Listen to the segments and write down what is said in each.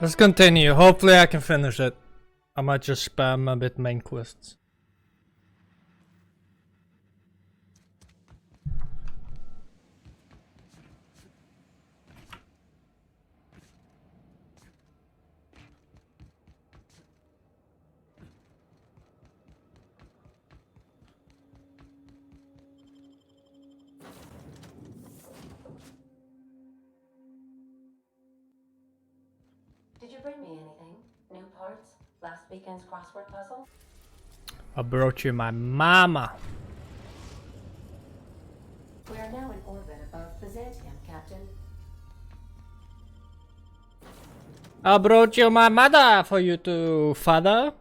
Let's continue. Hopefully I can finish it. I might just spam a bit main quests. Did you bring me anything? New parts? Last weekend's crossword puzzle? I brought you my mama. We are now in orbit above Byzantium, Captain. I brought you my mother for you to father.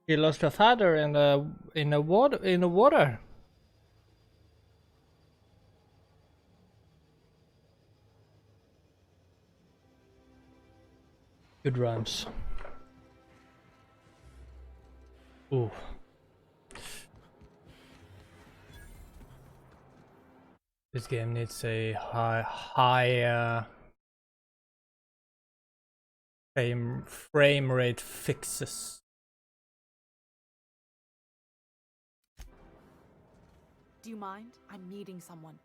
She lost her father in the water. Good rhymes. Ooh. This game needs a high frame rate fixes. Do you mind? I'm meeting someone.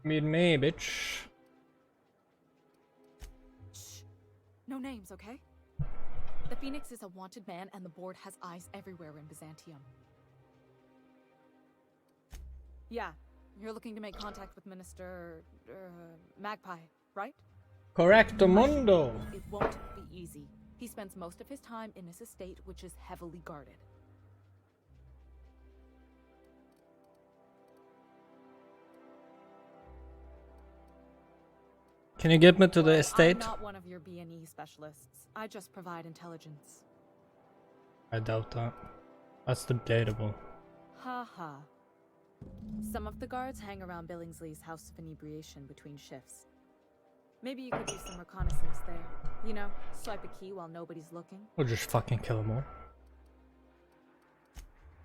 Meet me, bitch. Shh. No names, okay? The Phoenix is a wanted man and the board has eyes everywhere in Byzantium. Yeah, you're looking to make contact with Minister... Magpie, right? Correcto mundo. It won't be easy. He spends most of his time in his estate, which is heavily guarded. Can you get me to the Well, estate? I'm not one of your B&E specialists. I just provide intelligence. I doubt that. That's debatable. Ha ha. Some of the guards hang around Billingsley's House of Inebriation between shifts. Maybe you could do some reconnaissance there. You know, swipe a key while nobody's looking. Or just fucking kill them all.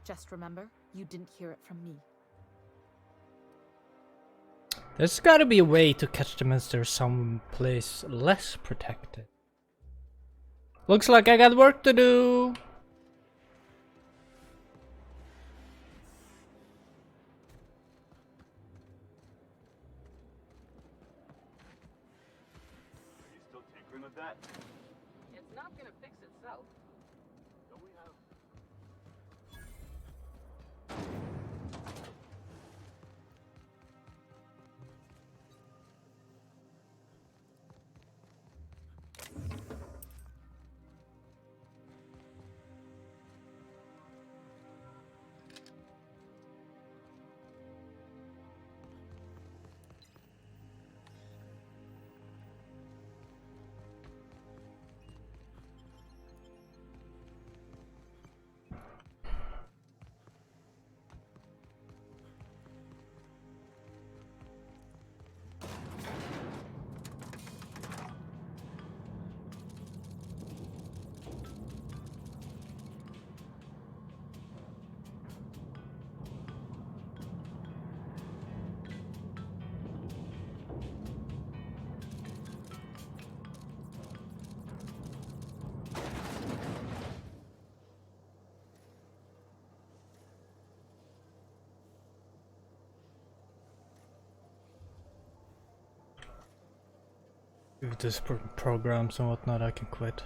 Just remember, you didn't hear it from me. There's gotta be a way to catch the monster someplace less protected. Looks like I got work to do. Are you still tinkering with that? It's not gonna fix itself. Don't we have... If this programs and whatnot, I can quit.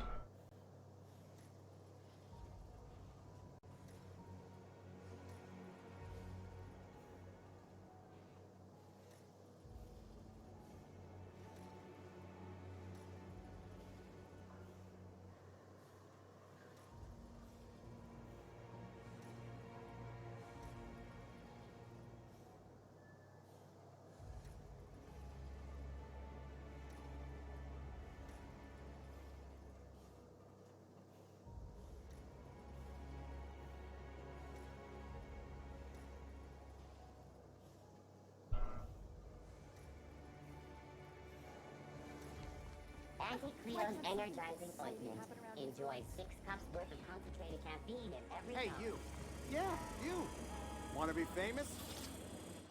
Anti-Creon's energizing ointment. Enjoy 6 cups worth of concentrated caffeine in every Hey, cup. you. Yeah, you. Want to be famous?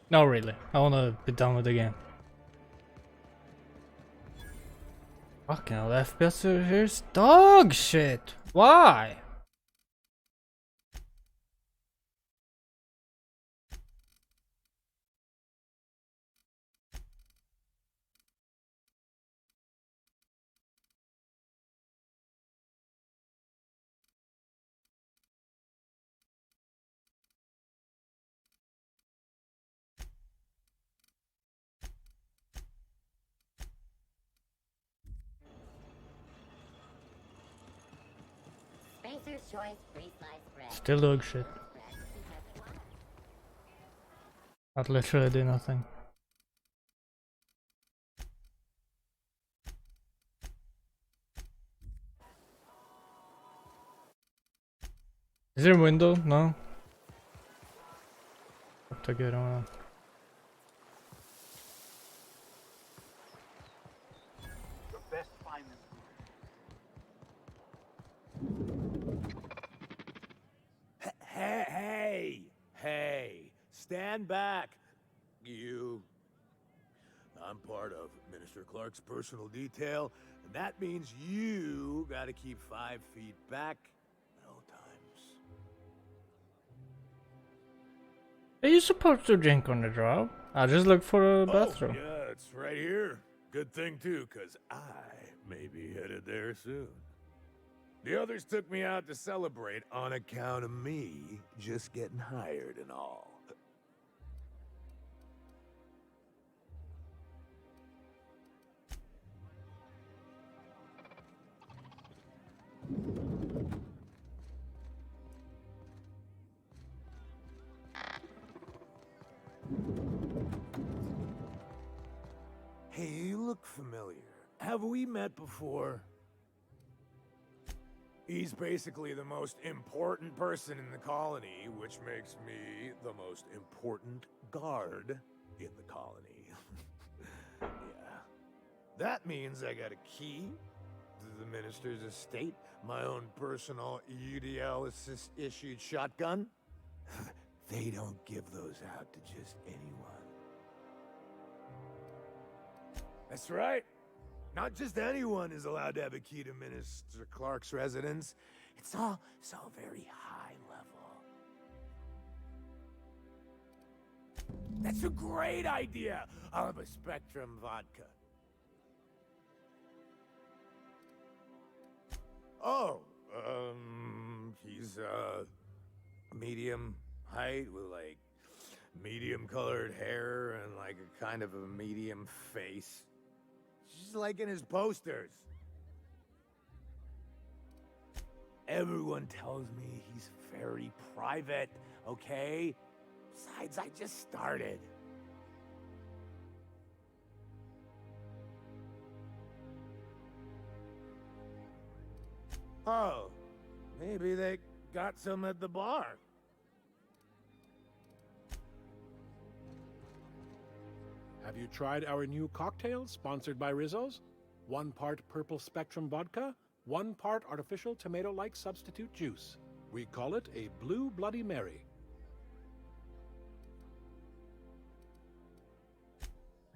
No, really. I wanna be done with the game. Fucking hell, the FPS here's dog shit. Why? Spacer's Choice free sliced bread. Still dog shit. That literally do nothing. Is there a window? No. Have to get on. Your best finance. Hey, stand back, you. I'm part of Minister Clark's personal detail, and that means you gotta keep 5 feet back at all times. Are you supposed to drink on the job? I just look for a bathroom. Oh, yeah, it's right here. Good thing, too, because I may be headed there soon. The others took me out to celebrate on account of me just getting hired and all. Hey, you look familiar. Have we met before? He's basically the most important person in the colony, which makes me the most important guard in the colony. Yeah. That means I got a key to the minister's estate, my own personal UDL issued shotgun. They don't give those out to just anyone. That's right. Not just anyone is allowed to have a key to Minister Clark's residence. It's all very high level. That's a great idea. I'll have a Spectrum vodka. Oh, he's medium height with like medium colored hair and like a kind of a medium face. Just like in his posters. Everyone tells me he's very private, okay? Besides, I just started. Oh, maybe they got some at the bar. Have you tried our new cocktail sponsored by Rizzo's? 1 part purple spectrum vodka, 1 part artificial tomato-like substitute juice. We call it a Blue Bloody Mary.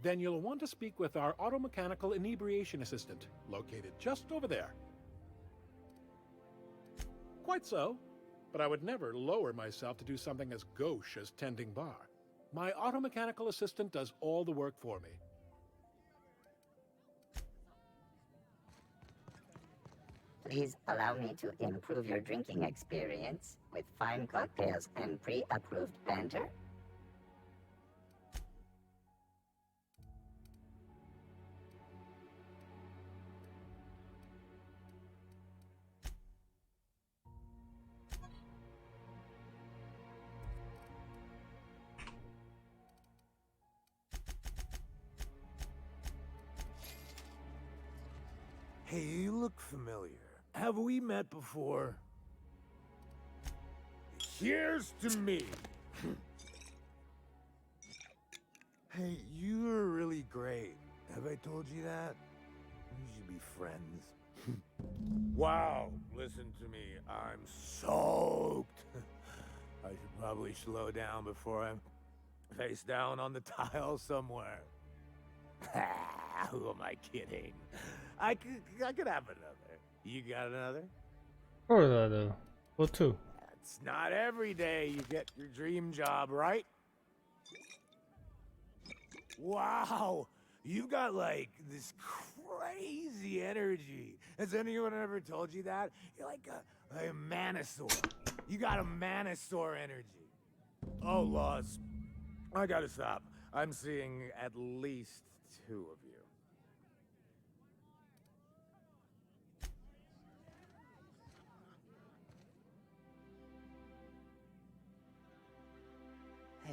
Then you'll want to speak with our automechanical inebriation assistant, located just over there. Quite so, but I would never lower myself to do something as gauche as tending bar. My automechanical assistant does all the work for me. Please allow me to improve your drinking experience with fine cocktails and pre-approved banter. Hey, you look familiar. Have we met before? Here's to me. Hey, you're really great. Have I told you that? We should be friends. Wow, listen to me. I'm soaked. I should probably slow down before I'm face down on the tile somewhere. Who am I kidding? I could have another. You got another? Of course I do. What two? It's not every day you get your dream job, right? Wow, you got like this crazy energy. Has anyone ever told you that? You're like a Manosaur. You got a Manosaur energy. Oh, Laws. I gotta stop. I'm seeing at least 2 of you.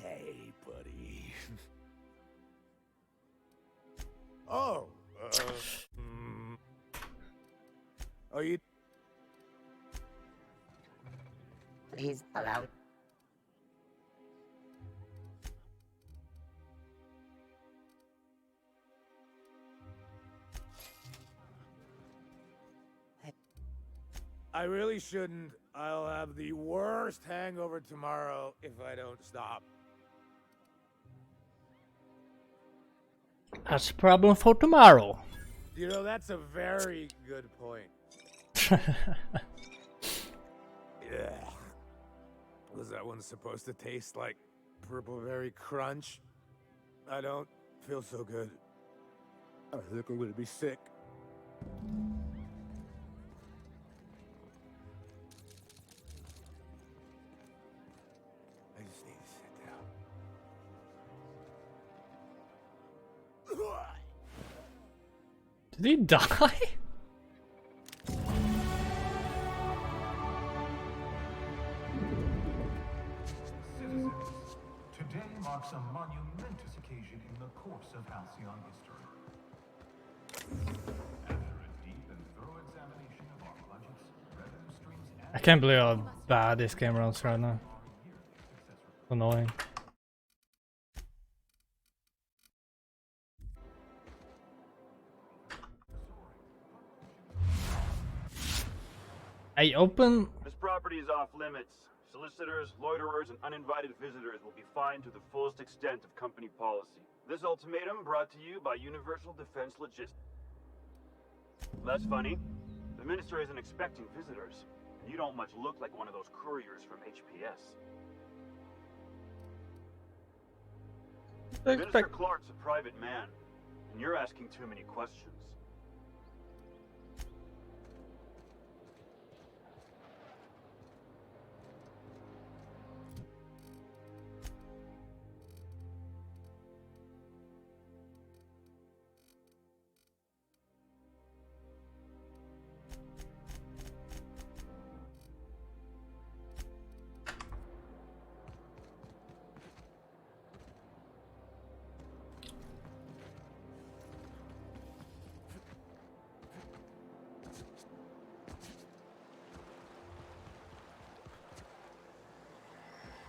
Hey, buddy. Oh, are you? Please allow. I really shouldn't. I'll have the worst hangover tomorrow if I don't stop. That's a problem for tomorrow. You know, that's a very good point. Yeah. Was that one supposed to taste like Purple Berry Crunch? I don't feel so good. I think I'm gonna be sick. I just need to sit down. Did he die? Citizens, today marks a monumentous occasion in the course of Halcyon history. After a deep and thorough examination of our budgets, revenue streams, and I can't believe how bad this game runs right now. Annoying. I open. This property is off limits. Solicitors, loiterers, and uninvited visitors will be fined to the fullest extent of company policy. This ultimatum brought to you by Universal Defense Logistics. That's funny. The minister isn't expecting visitors, and you don't much look like one of those couriers from HPS. Minister Clark's a private man, and you're asking too many questions.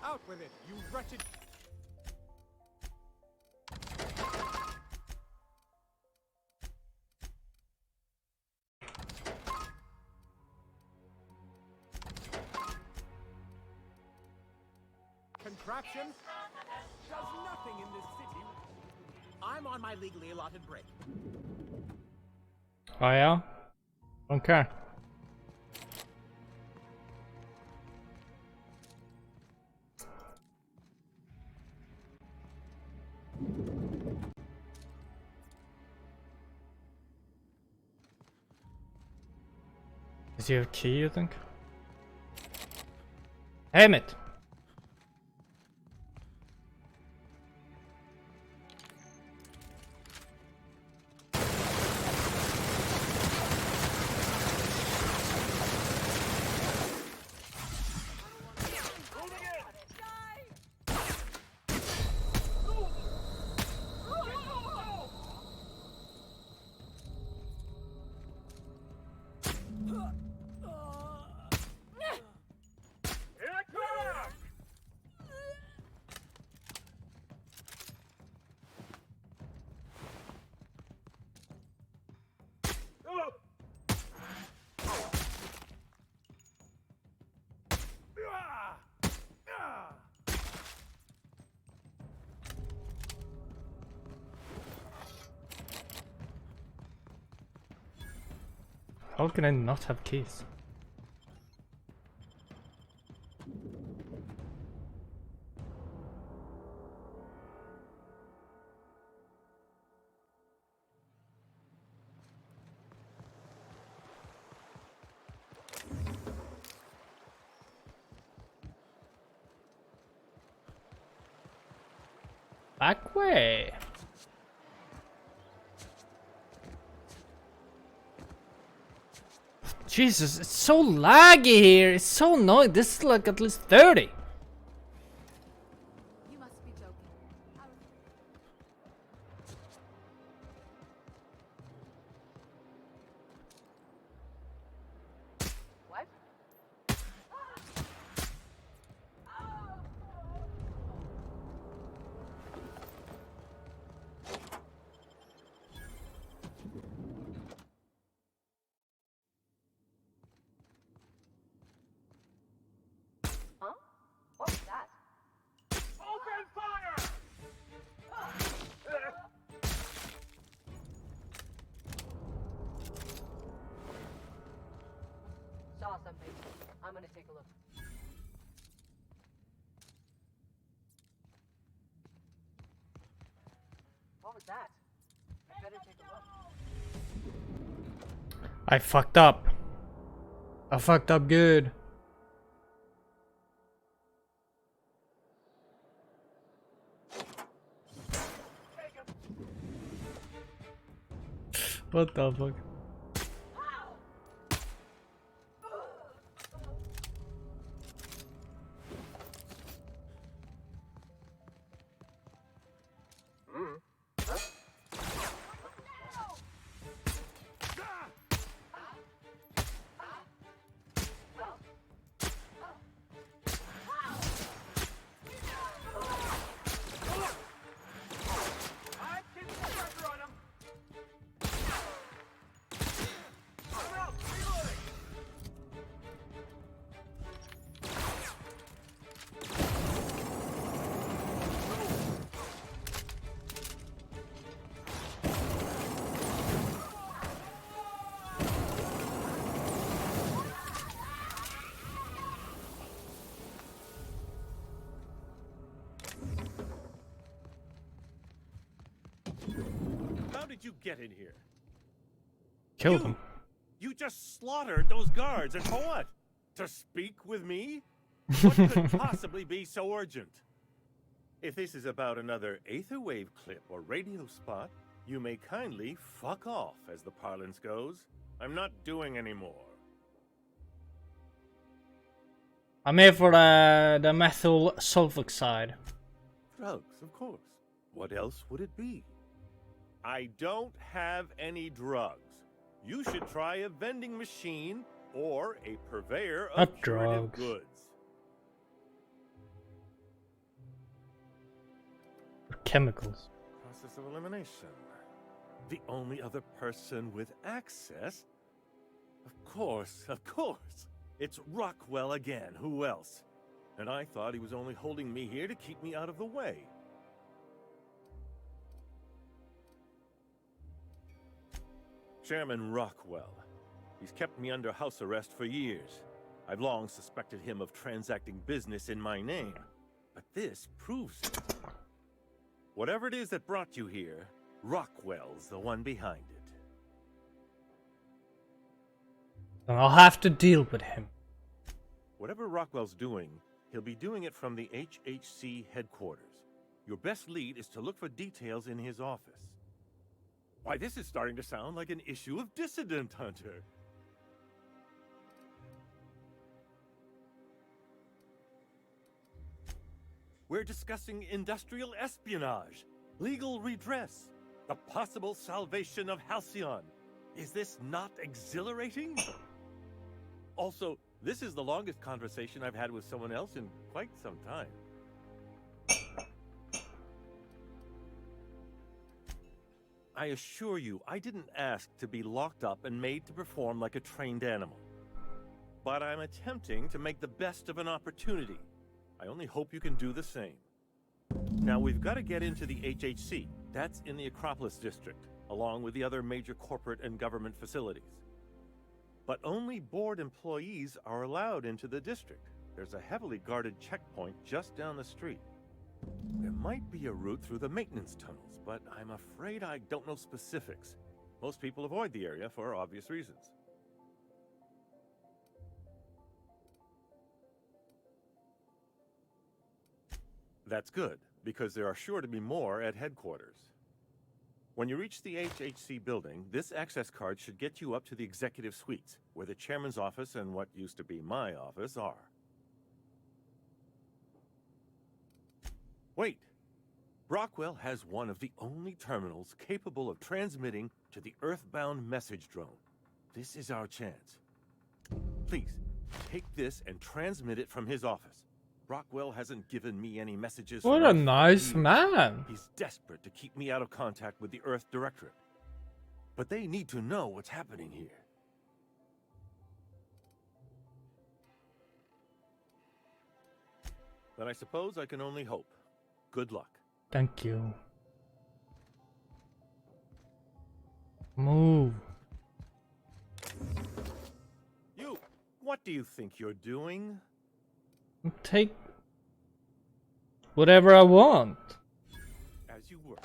Out with it, you wretched... Contraption does nothing in this city. I'm on my legally allotted break. Oh yeah? Okay. Does he have a key, you think? Damn it! How can I not have keys? Back way. Jesus, it's so laggy here. It's so annoying. This is like at least 30. You must be joking. What? Huh? What was that? Open fire! Saw something. I'm gonna take a look. What was that? I better take a look. I fucked up. I fucked up good. What the fuck? I keep the pressure on him. I'm out. Reloading. How did you get in here? Kill them. You just slaughtered those guards, and for what? To speak with me? What could possibly be so urgent? If this is about another Aetherwave clip or radio spot, you may kindly fuck off, as the parlance goes. I'm not doing any more. I'm here for the methyl sulfoxide. Drugs, of course. What else would it be? I don't have any drugs. You should try a vending machine or a purveyor of Not curative drugs. goods. Chemicals. Process of elimination. The only other person with access? Of course, of course. It's Rockwell again. Who else? And I thought he was only holding me here to keep me out of the way. Chairman Rockwell. He's kept me under house arrest for years. I've long suspected him of transacting business in my name. But this proves it. Whatever it is that brought you here, Rockwell's the one behind it. And I'll have to deal with him. Whatever Rockwell's doing, he'll be doing it from the HHC headquarters. Your best lead is to look for details in his office. Why, this is starting to sound like an issue of Dissident Hunter. We're discussing industrial espionage, legal redress, the possible salvation of Halcyon. Is this not exhilarating? Also, this is the longest conversation I've had with someone else in quite some time. I assure you, I didn't ask to be locked up and made to perform like a trained animal. But I'm attempting to make the best of an opportunity. I only hope you can do the same. Now, we've got to get into the HHC. That's in the Acropolis district, along with the other major corporate and government facilities. but only board employees are allowed into the district. There's a heavily guarded checkpoint just down the street. There might be a route through the maintenance tunnels, but I'm afraid I don't know specifics. Most people avoid the area for obvious reasons. That's good, because there are sure to be more at headquarters. When you reach the HHC building, this access card should get you up to the executive suites, where the chairman's office and what used to be my office are. Wait! Brockwell has one of the only terminals capable of transmitting to the Earthbound message drone. This is our chance. Please, take this and transmit it from his office. Brockwell hasn't given me any messages. What a nice man. He's desperate to keep me out of contact with the Earth Directorate. But they need to know what's happening here. Then I suppose I can only hope. Good luck. Thank you. Move. You, what do you think you're doing? Take whatever I want. As you were.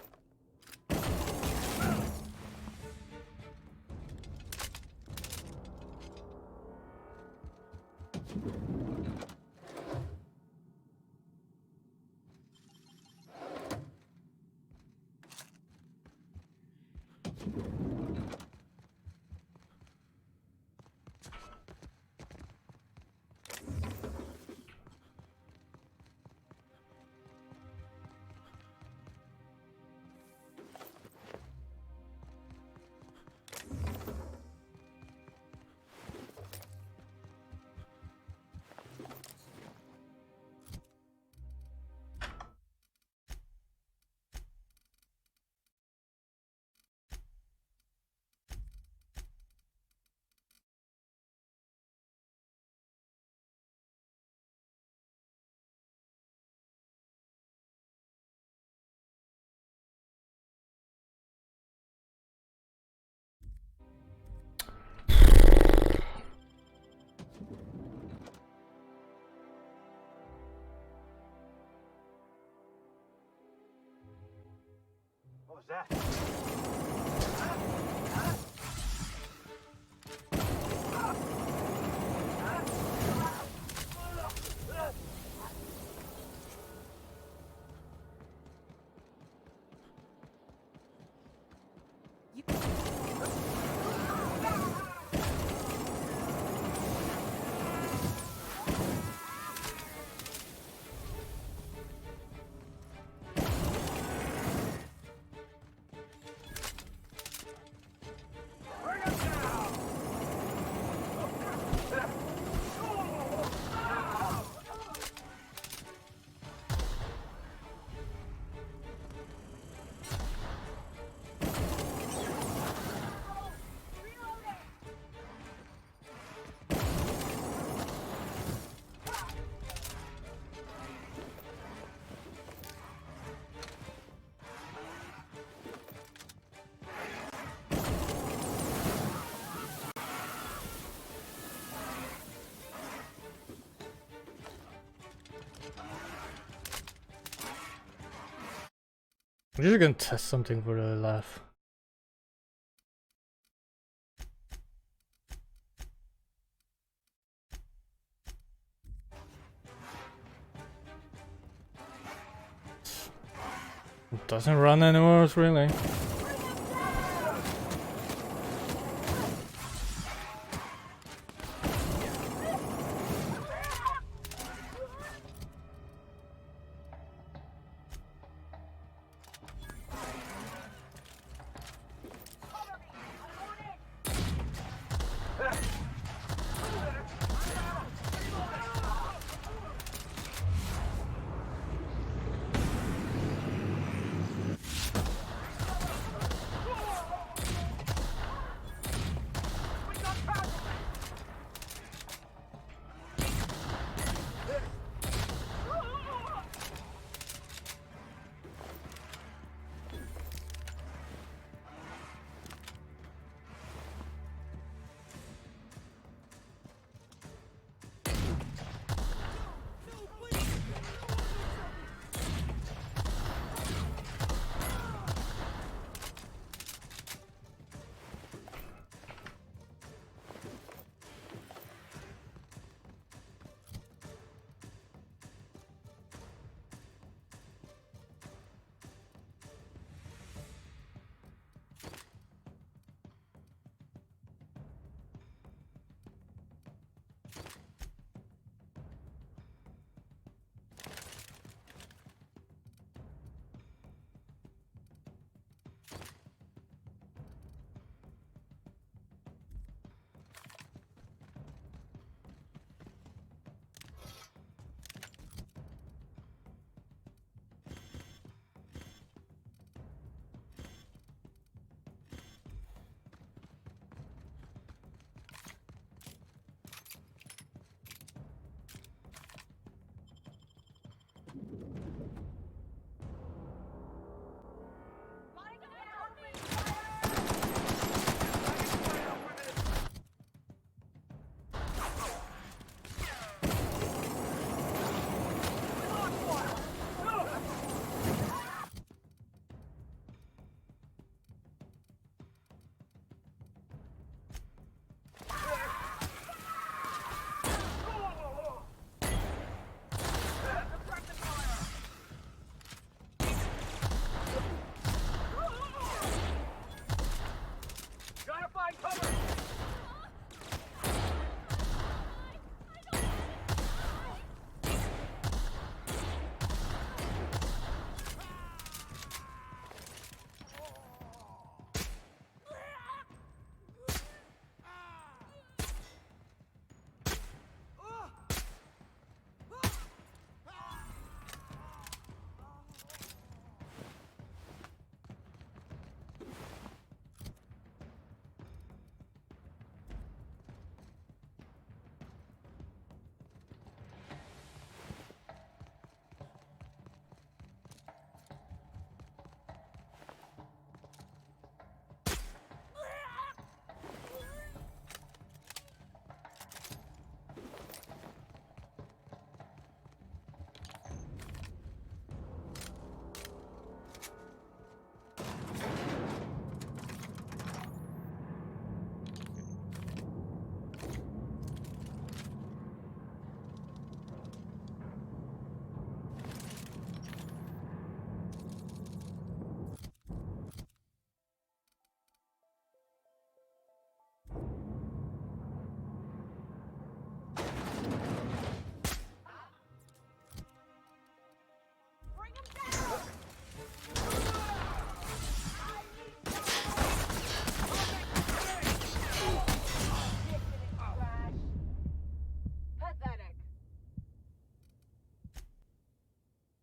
What was that? I'm just gonna test something for the laugh. It doesn't run anymore, really.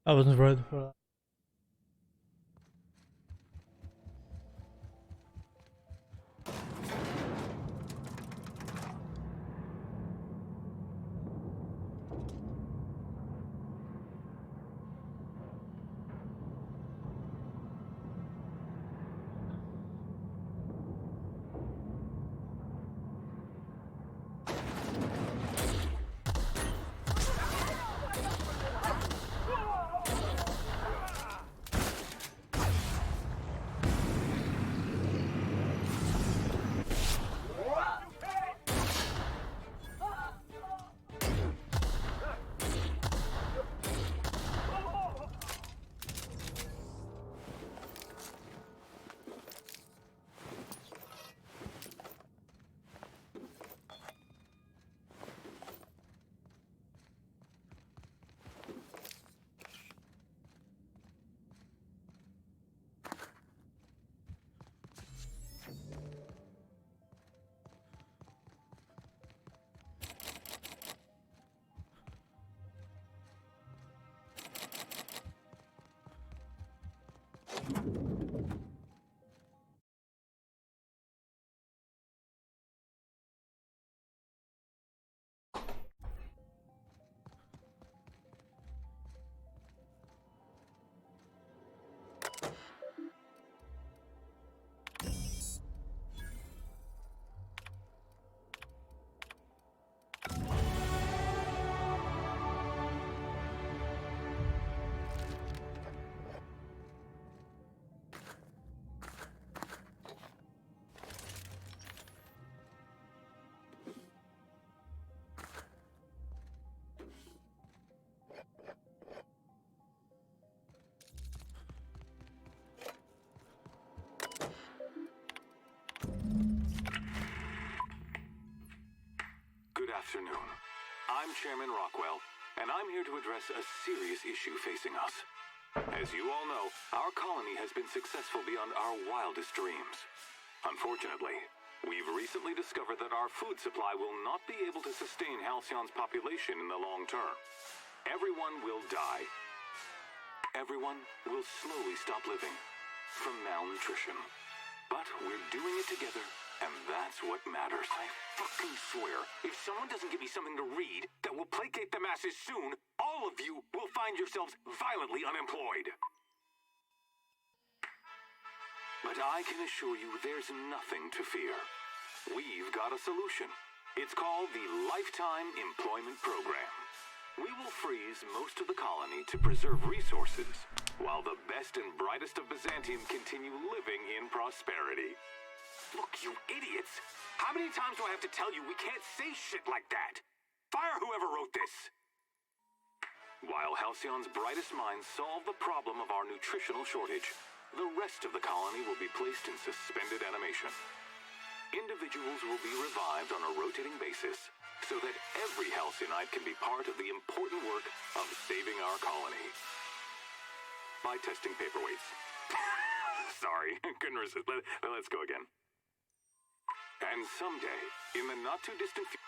I wasn't ready for that. Good afternoon. I'm Chairman Rockwell, and I'm here to address a serious issue facing us. As you all know, our colony has been successful beyond our wildest dreams. Unfortunately, we've recently discovered that our food supply will not be able to sustain Halcyon's population in the long term. Everyone will die. Everyone will slowly stop living from malnutrition. But we're doing it together, and that's what matters. I fucking swear, if someone doesn't give me something to read that will placate the masses soon, all of you will find yourselves violently unemployed. But I can assure you there's nothing to fear. We've got a solution. It's called the Lifetime Employment Program. We will freeze most of the colony to preserve resources, while the best and brightest of Byzantium continue living in prosperity. Look, you idiots! How many times do I have to tell you we can't say shit like that? Fire whoever wrote this! While Halcyon's brightest minds solve the problem of our nutritional shortage, the rest of the colony will be placed in suspended animation. Individuals will be revived on a rotating basis, so that every Halcyon can be part of the important work of saving our colony. By testing paperweights. Sorry, couldn't resist. Let's go again. And someday, in the not-too-distant future...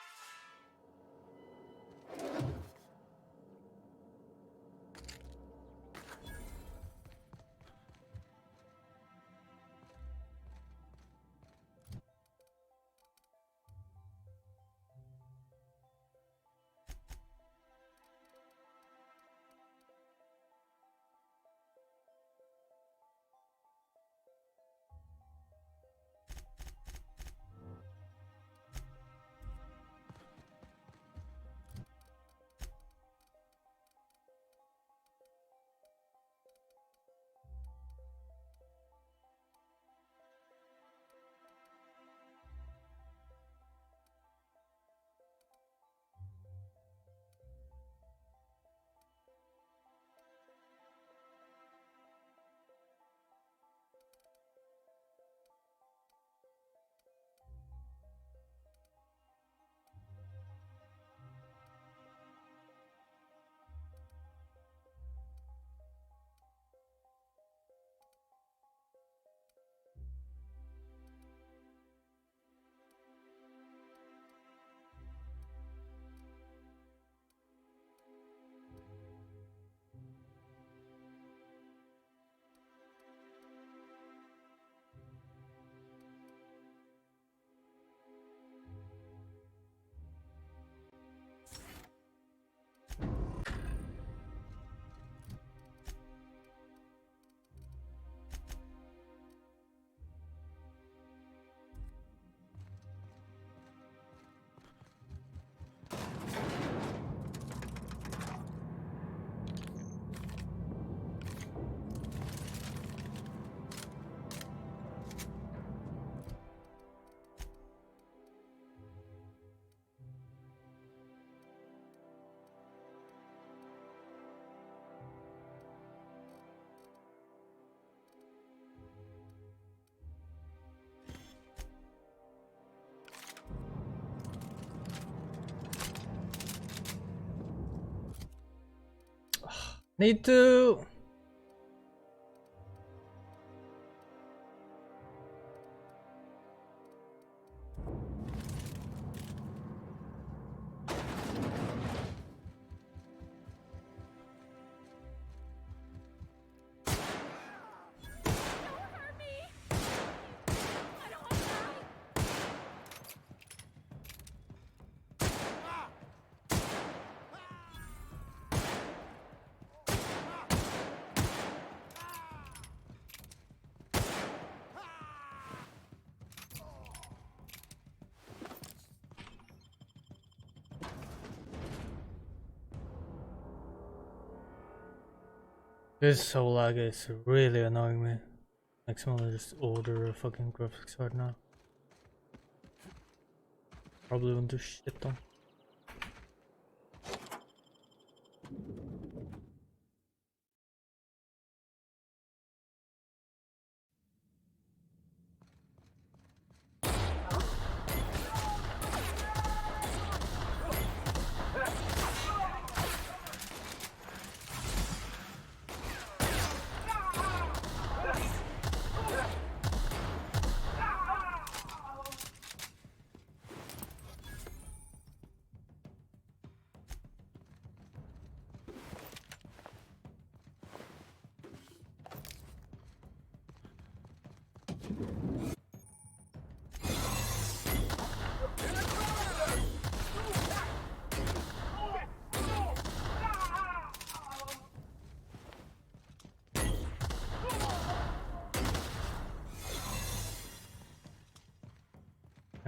Need to... This soul lag is really annoying me. Next time I'll just order a fucking graphics card now. Probably won't do shit though.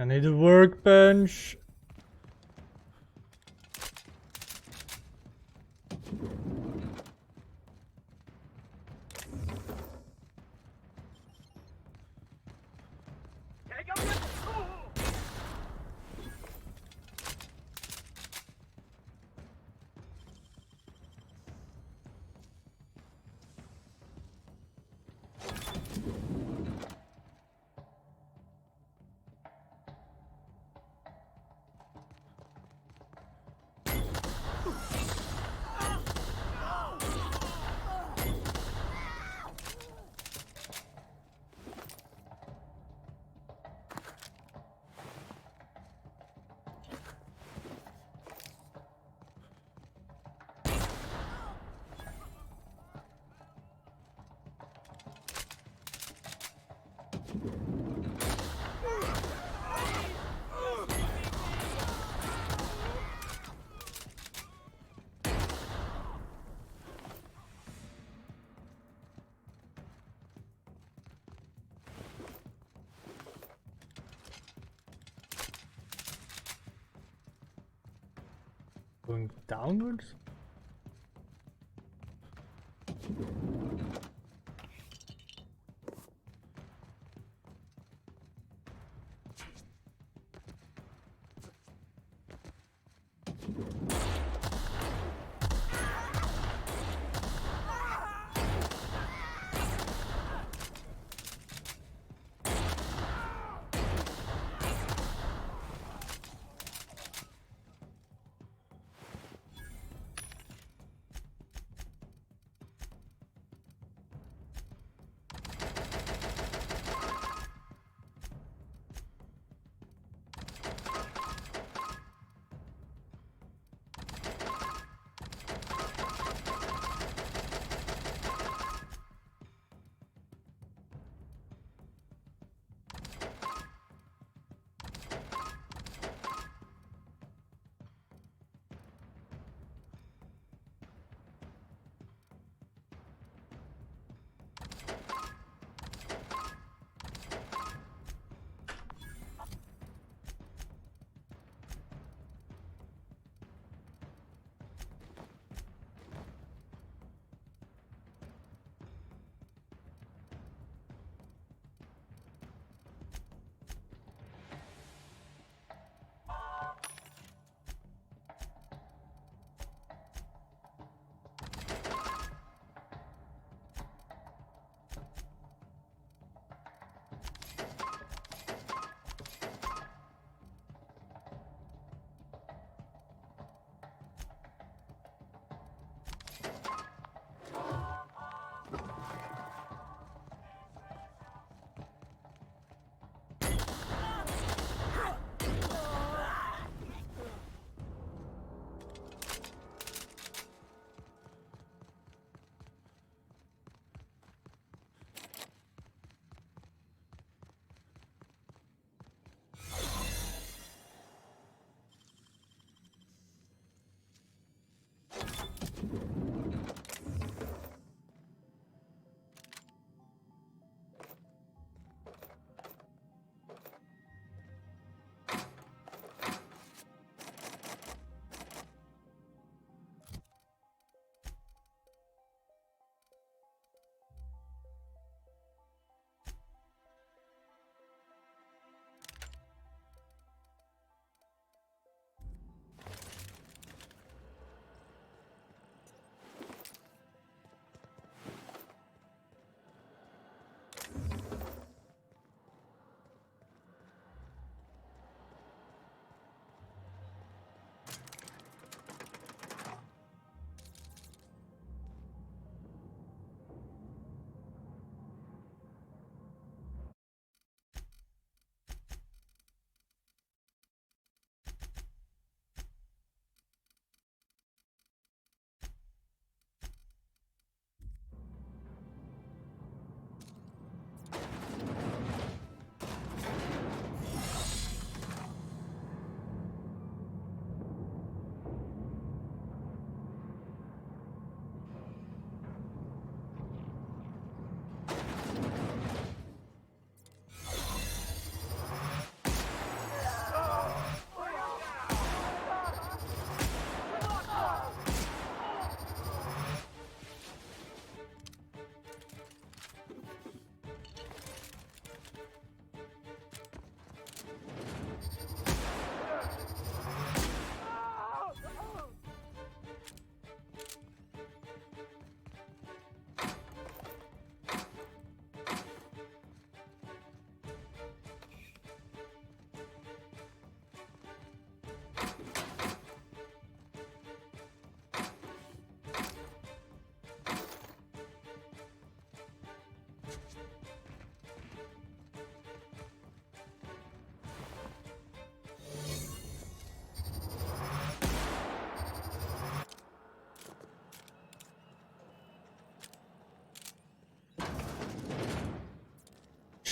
I need a workbench. Going downwards?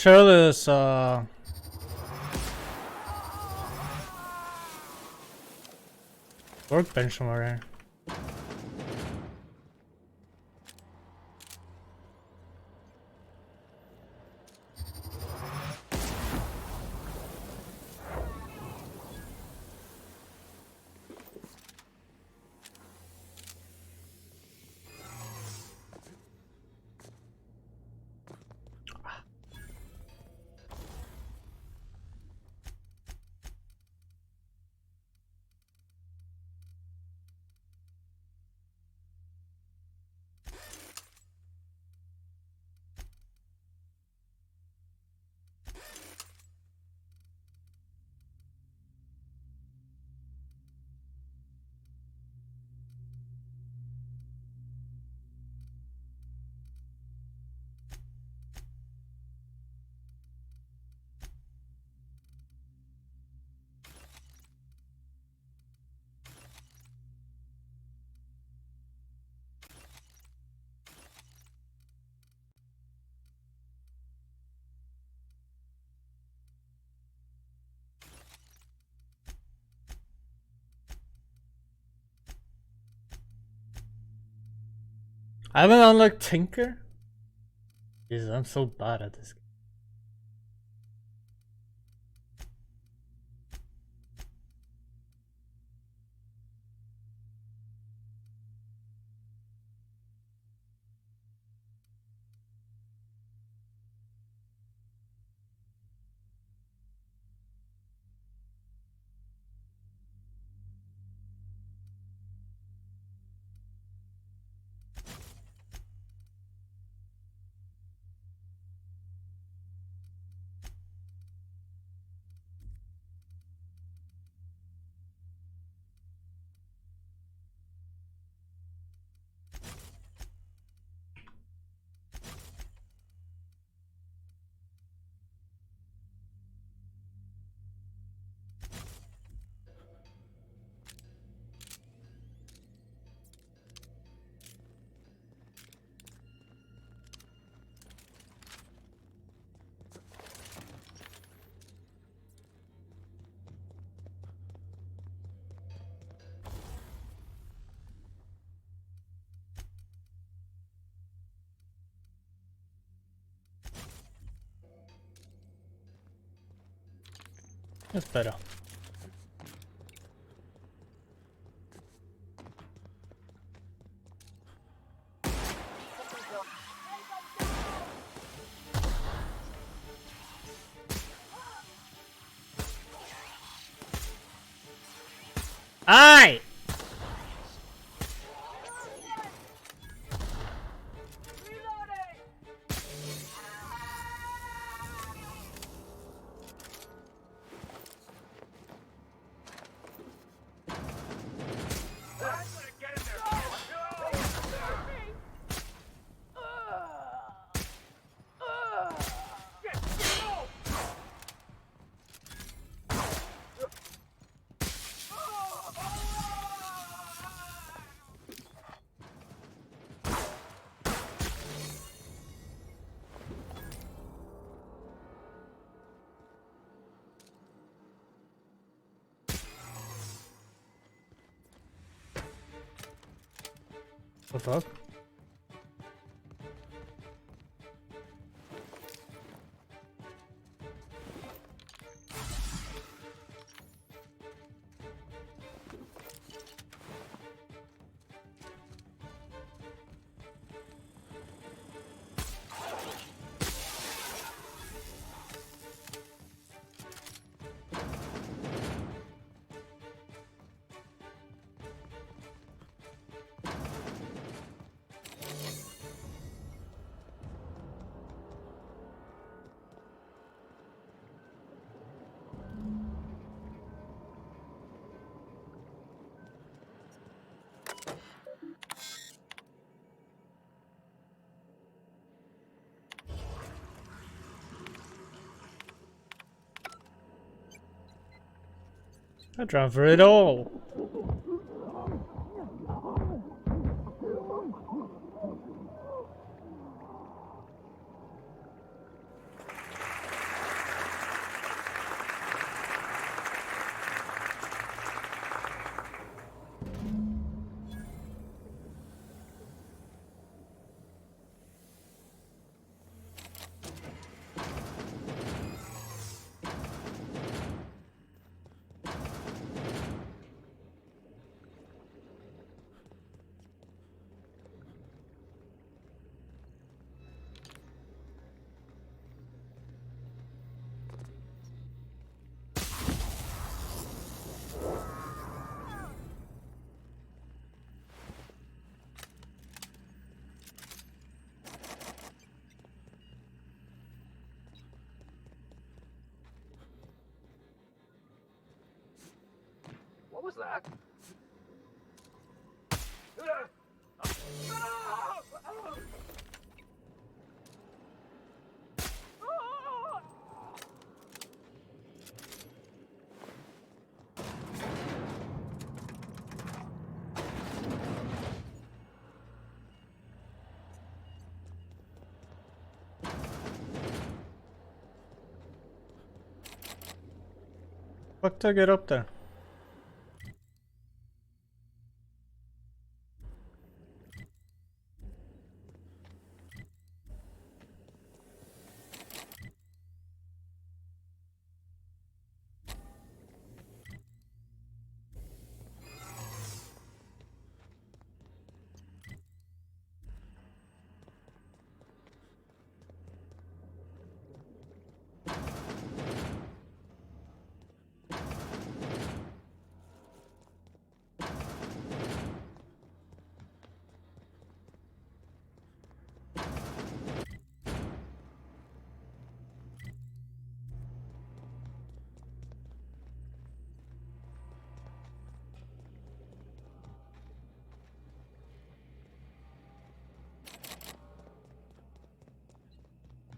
Surely there's workbench somewhere here. I haven't unlocked Tinker? Jesus, I'm so bad at this game. That's better. Aye! What the fuck? I drown for it all. What was that? Fuck to get up there.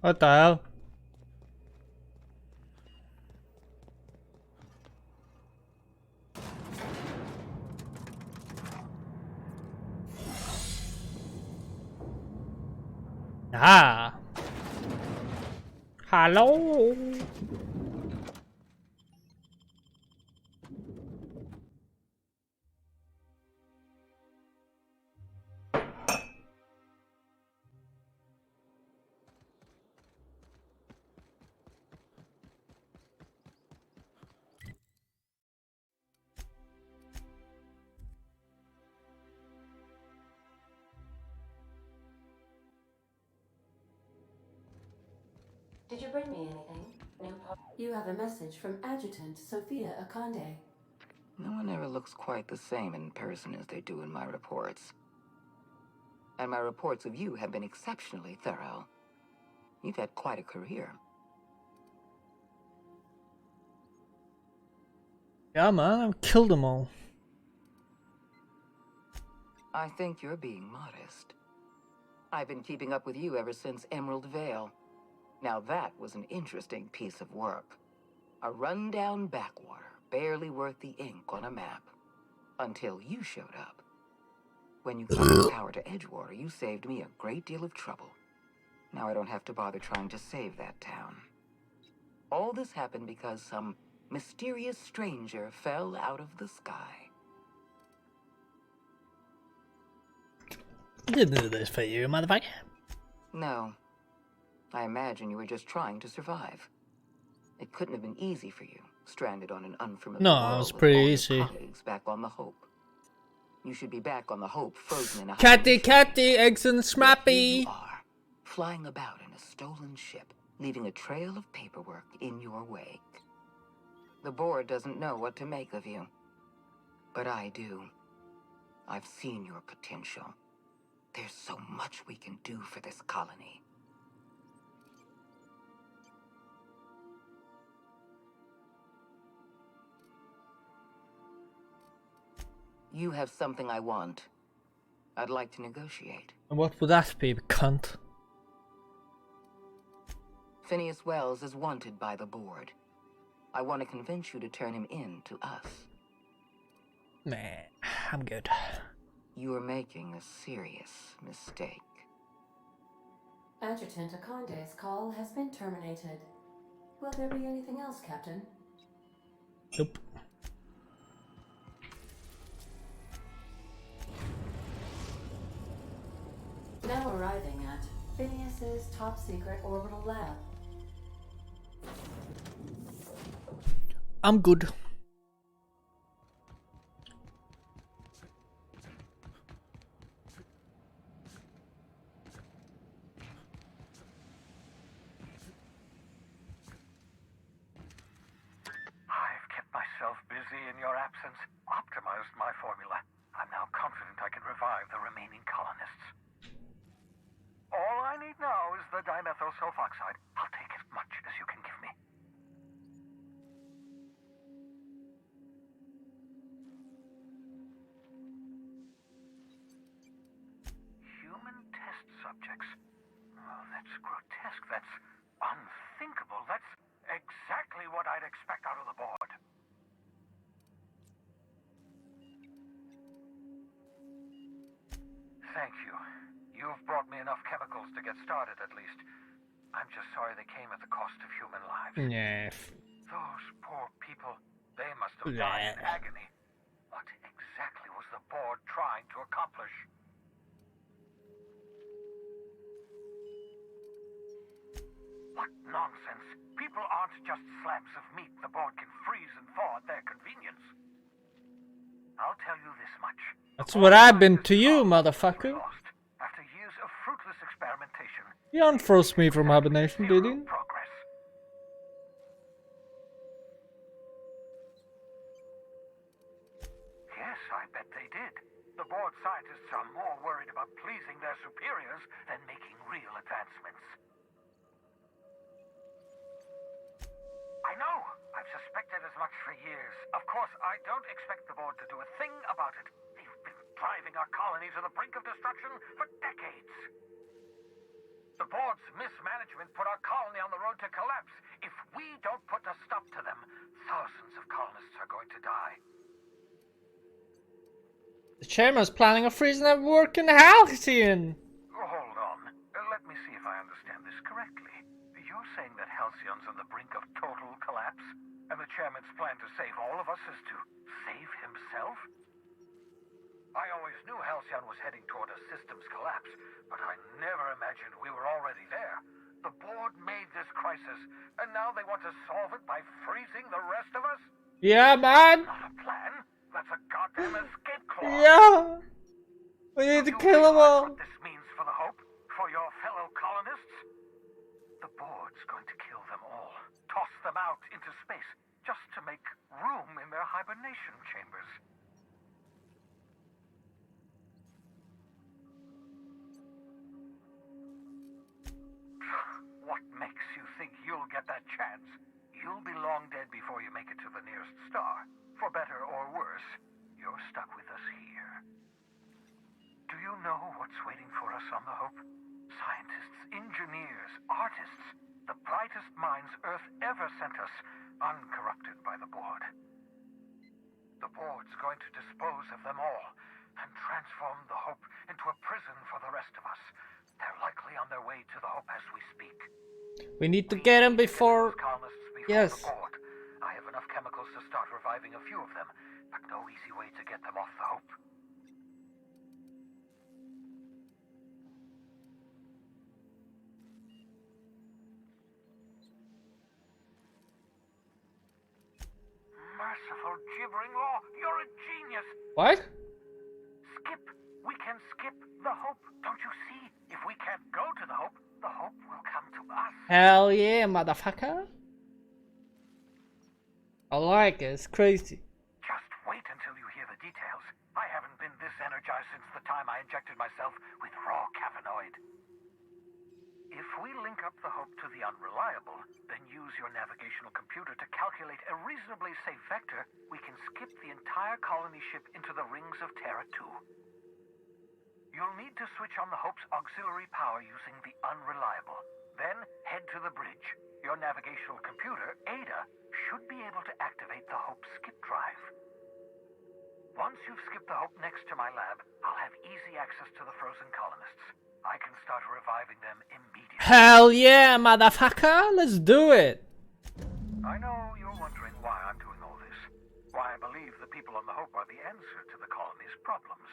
What the hell? Ah. Hello. Did you bring me anything? New parts? You have a message from Adjutant Sophia Akande. No one ever looks quite the same in person as they do in my reports. And my reports of you have been exceptionally thorough. You've had quite a career. Yeah, man, I've killed them all. I think you're being modest. I've been keeping up with you ever since Emerald Vale. Now that was an interesting piece of work. A rundown backwater, barely worth the ink on a map. Until you showed up. When you got the power to Edgewater, you saved me a great deal of trouble. Now I don't have to bother trying to save that town. All this happened because some mysterious stranger fell out of the sky. I didn't do this for you, motherfucker. No. I imagine you were just trying to survive. It couldn't have been easy for you, stranded on an unfamiliar No, world it was with pretty all your easy. colleagues back on the Hope. You should be back on the Hope, frozen in a Catty, eggs and But here you Smappy. are, flying about in a stolen ship, leaving a trail of paperwork in your wake. The board doesn't know what to make of you. But I do. I've seen your potential. There's so much we can do for this colony. You have something I want. I'd like to negotiate. And what would that be, cunt? Phineas Wells is wanted by the board. I want to convince you to turn him in to us. Nah, I'm good. You are making a serious mistake. Adjutant Akande's call has been terminated. Will there be anything else, Captain? Nope. Now arriving at Phineas's top secret orbital lab. I'm good. I've kept myself busy in your absence, optimized my formula. I'm now confident I can revive the remaining colonists. All I need now is the dimethyl sulfoxide. I'll take as much as you can give me. Thank you. You've brought me enough chemicals to get started, at least. I'm just sorry they came at the cost of human lives. Yeah. Those poor people, they must have died in agony. What exactly was the board trying to accomplish? What nonsense! People aren't just slabs of meat the board can freeze and thaw at their convenience. I'll tell you this much. That's what I've been to you, motherfucker. After years of fruitless experimentation, You unfroze me from hibernation, did you? progress. Yes, I bet they did. The board scientists are more worried about pleasing their superiors than making real advancements. I know. I've suspected as much for years. Of course, I don't expect the board to do a thing about it. They've been driving our colony to the brink of destruction for decades. The board's mismanagement put our colony on the road to collapse. If we don't put a stop to them, thousands of colonists are going to die. The chairman's planning on freezing that working Halcyon. Hold on. Let me see if I understand this correctly. You're saying that Halcyon's on the brink of total collapse? And the chairman's plan to save all of us is to save himself? I always knew Halcyon was heading toward a systems collapse, but I never imagined we were already there. The board made this crisis, and now they want to solve it by freezing the rest of us? Yeah, man. Not a plan. That's a goddamn escape clause. Yeah. We need to kill them all. What this means for the Hope? For your fellow colonists? The board's going to kill them all. Toss them out into space, just to make room in their hibernation chambers. What makes you think you'll get that chance? You'll be long dead before you make it to the nearest star. For better or worse, you're stuck with us here. Do you know what's waiting for us on the Hope? Scientists, engineers, artists, the brightest minds Earth ever sent us, uncorrupted by the board. The board's going to dispose of them all and transform the Hope into a prison for the rest of us. They're likely on their way to the Hope as we speak. We need to get them before... Yes. The board. I have enough chemicals to start reviving a few of them, but no easy way to get them off the Hope. Merciful gibbering law, you're a genius! What? Skip! We can skip the Hope, don't you see? If we can't go to the Hope will come to us. Hell yeah, motherfucker. I like it, it's crazy. Just wait until you hear the details. I haven't been this energized since the time I injected myself with raw cavanoid. If we link up the Hope to the Unreliable, then use your navigational computer to calculate a reasonably safe vector, we can skip the entire colony ship into the rings of Terra 2. You'll need to switch on the Hope's auxiliary power using the Unreliable. Then head to the bridge. Your navigational computer, Ada, should be able to activate the Hope skip drive. Once you've skipped the Hope next to my lab, I'll have easy access to the frozen colonists. I can start reviving them immediately. Hell yeah, motherfucker! Let's do it! I know you're wondering why I'm doing all this. Why I believe the people on the Hope are the answer to the colony's problems.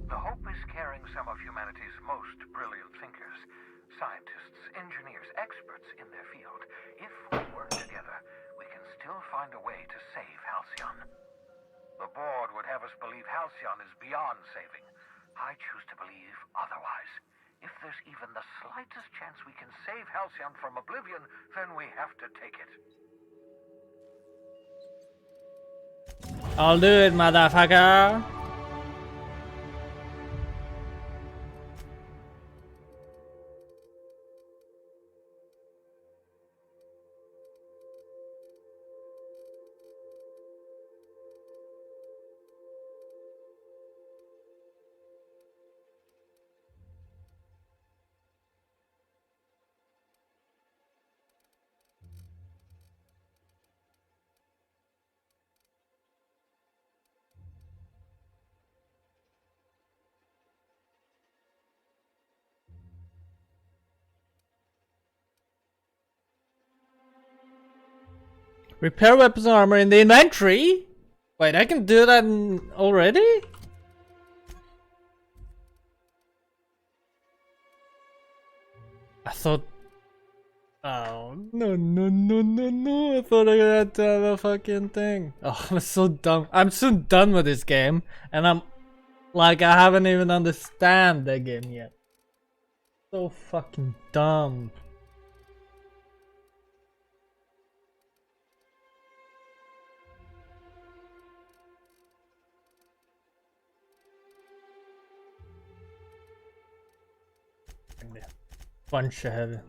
The Hope is carrying some of humanity's most brilliant thinkers. Scientists, engineers, experts in their field. If we work together, we can still find a way to save Halcyon. The board would have us believe Halcyon is beyond saving. I choose to believe otherwise. If there's even the slightest chance we can save Halcyon from oblivion, then we have to take it. I'll do it, motherfucker! Repair weapons and armor in the inventory? Wait, I can do that already? I thought... Oh, no. I thought I had to have a fucking thing. Oh, I'm so dumb. I'm so done with this game. And I'm... Like, I haven't even understand the game yet. So fucking dumb. Bunch ahead.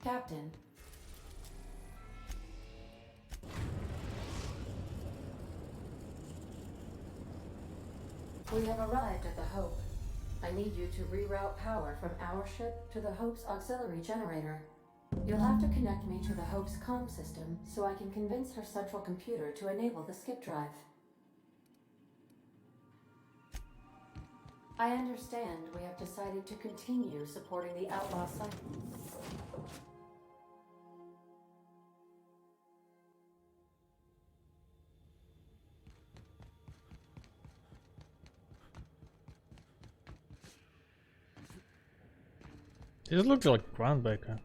Captain. We have arrived at the Hope. I need you to reroute power from our ship to the Hope's auxiliary generator. You'll have to connect me to the Hope's comm system so I can convince her central computer to enable the skip drive. I understand we have decided to continue supporting the outlaw site. This looks like Groundbreaker.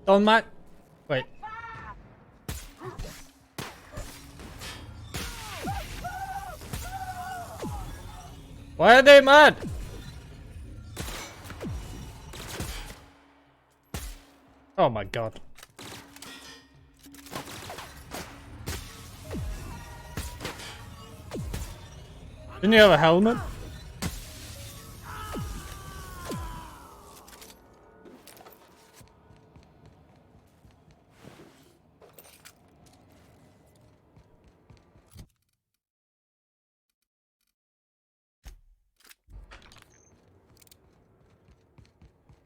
Don't mind. Wait. Why are they mad? Oh my god. Didn't you have a helmet?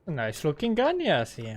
A nice looking gun, yeah, see.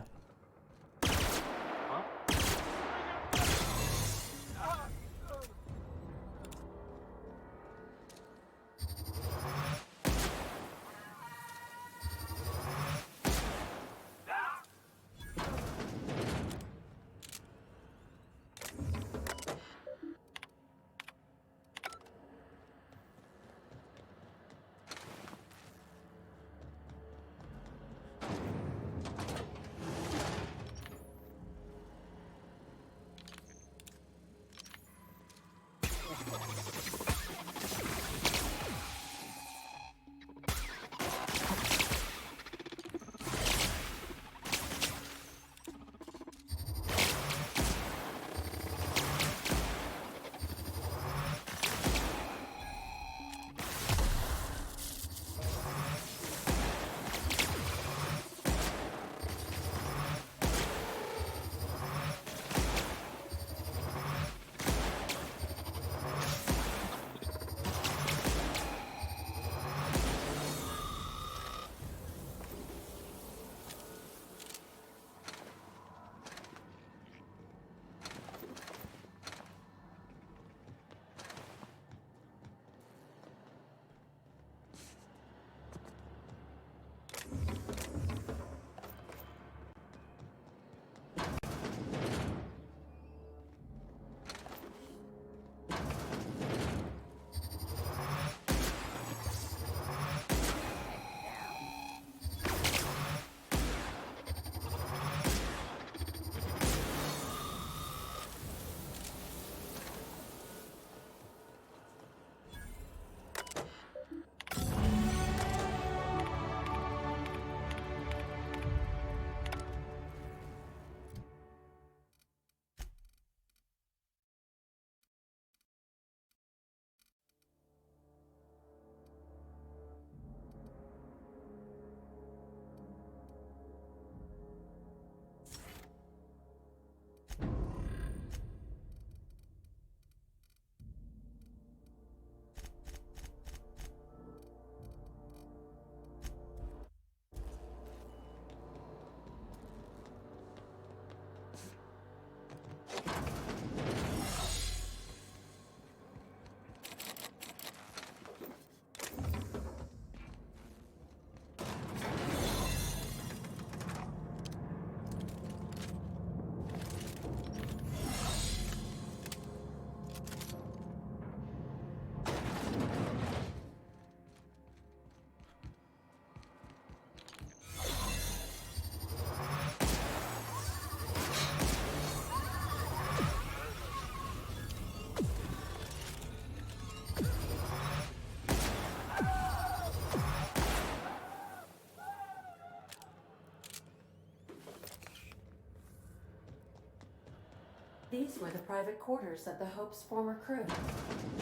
These were the private quarters of the Hope's former crew.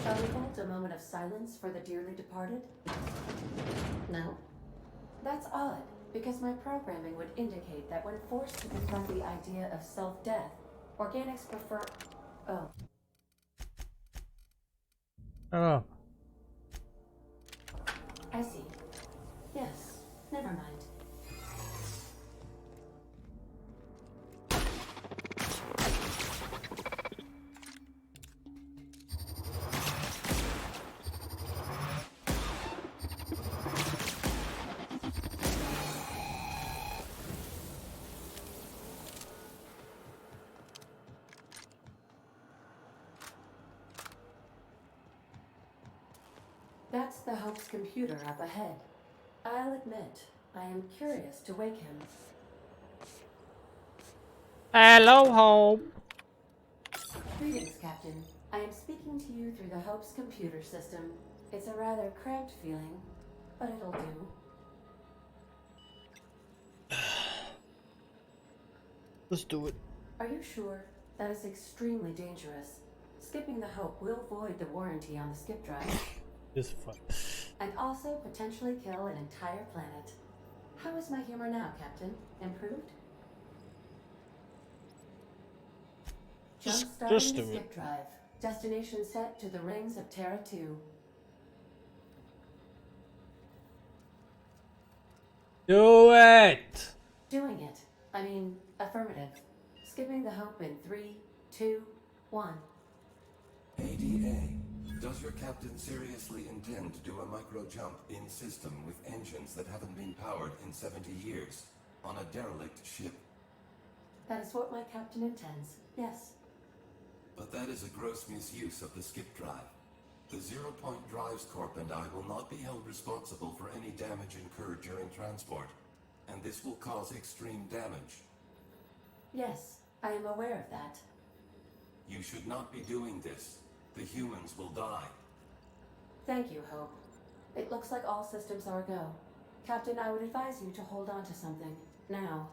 Shall we hold a moment of silence for the dearly departed? No? That's odd, because my programming would indicate that when forced to confront the idea of self-death, organics prefer... Oh. Oh. I see. Yes, never mind. That's the Hope's computer up ahead. I'll admit, I am curious to wake him. Hello, Hope. Greetings, Captain. I am speaking to you through the Hope's computer system. It's a rather cramped feeling, but it'll do. Let's do it. Are you sure? That is extremely dangerous. Skipping the Hope will void the warranty on the skip drive. This fun. And also potentially kill an entire planet. How is my humor now, Captain? Improved? Jump starting the skip drive. Destination set to the rings of Terra 2. Do it! Doing it. I mean, affirmative. Skipping the Hope in 3, 2, 1. ADA. Does your captain seriously intend to do a micro-jump in system with engines that haven't been powered in 70 years on a derelict ship? That is what my captain intends, yes. But that is a gross misuse of the skip drive. The Zero Point Drives Corp and I will not be held responsible for any damage incurred during transport, and this will cause extreme damage. Yes, I am aware of that. You should not be doing this. The humans will die. Thank you, Hope. It looks like all systems are a go. Captain, I would advise you to hold on to something. Now.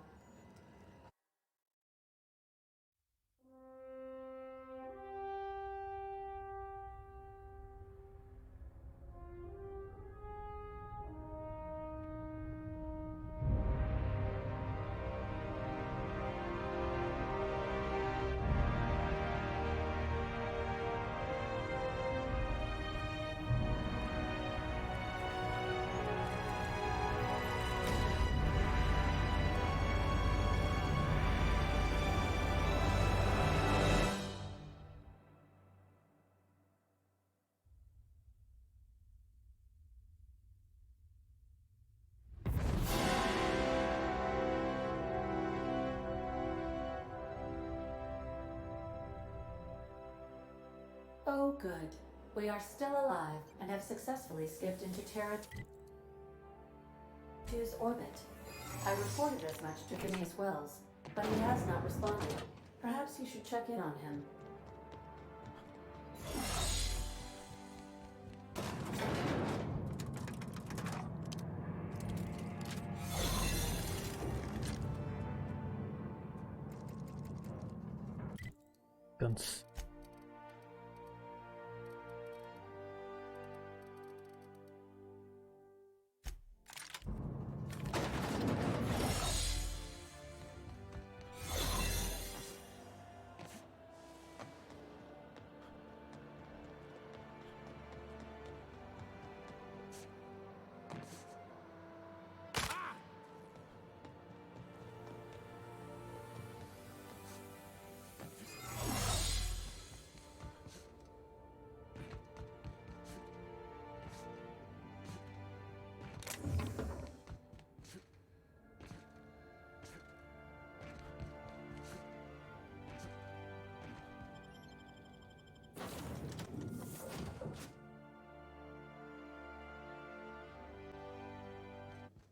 Oh, good. We are still alive and have successfully skipped into Terra 2's orbit. I reported as much to Phineas Wells, but he has not responded. Perhaps you should check in on him. Guns.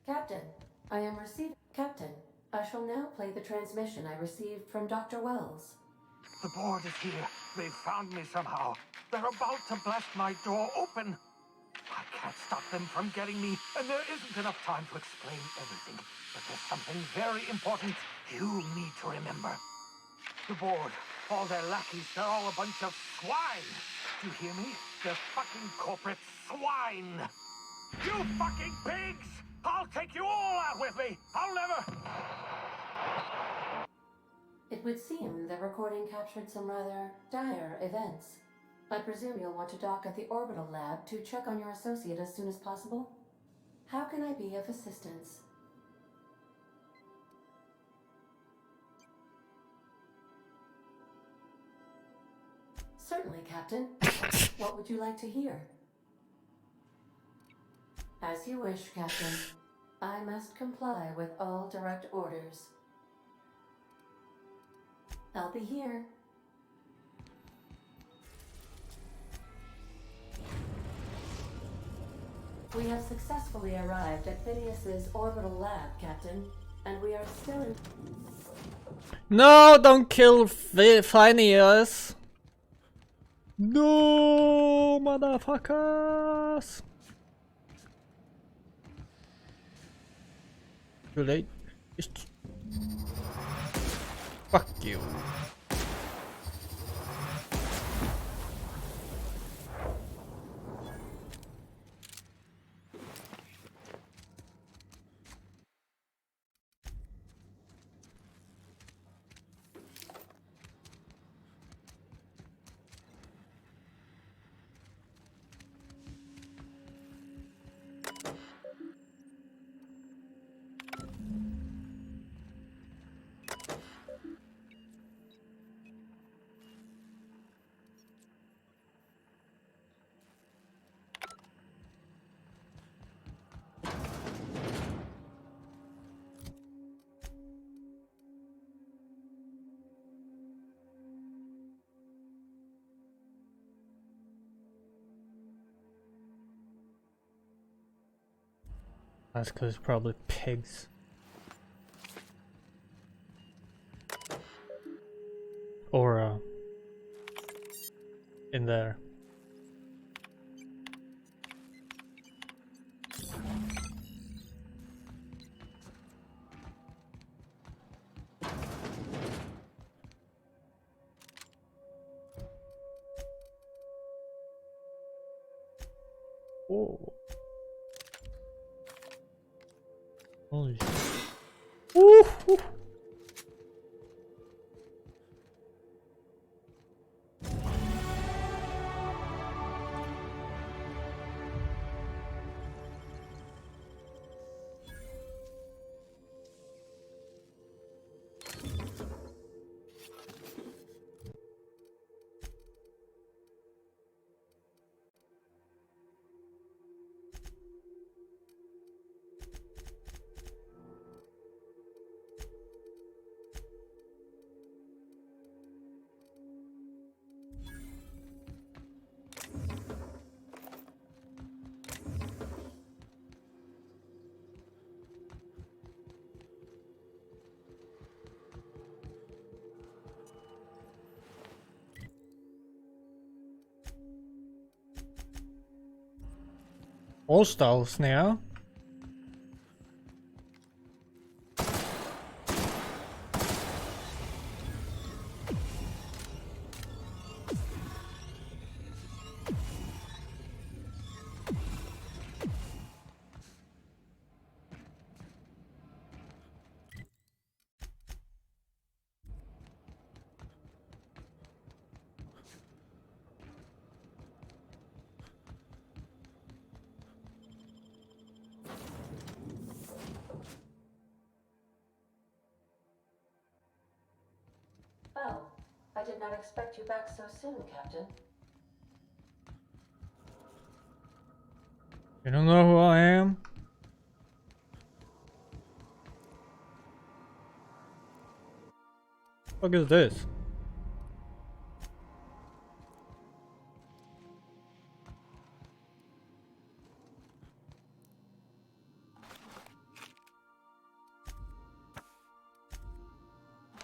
Captain, I am receiving... Captain, I shall now play the transmission I received from Dr. Wells. The board is here. They've found me somehow. They're about to blast my door open. I can't stop them from getting me, and there isn't enough time to explain everything. But there's something very important you need to remember. The board All their lackeys, they're all a bunch of swine. Do you hear me? They're fucking corporate swine. You fucking pigs! I'll take you all out with me. I'll never... It would seem the recording captured some rather dire events. I presume you'll want to dock at the orbital lab to check on your associate as soon as possible. How can I be of assistance? Certainly, Captain. What would you like to hear? As you wish, Captain. I must comply with all direct orders. I'll be here. We have successfully arrived at Phineas's orbital lab, Captain, and we are still in... No, don't kill Phineas! No, motherfuckers! Too late. Fuck you. That's because probably pigs. Or in there. Oh. Holy shit. Woo! Hostiles now. Oh, I did not expect you back so soon, Captain. You don't know who I am? What is this?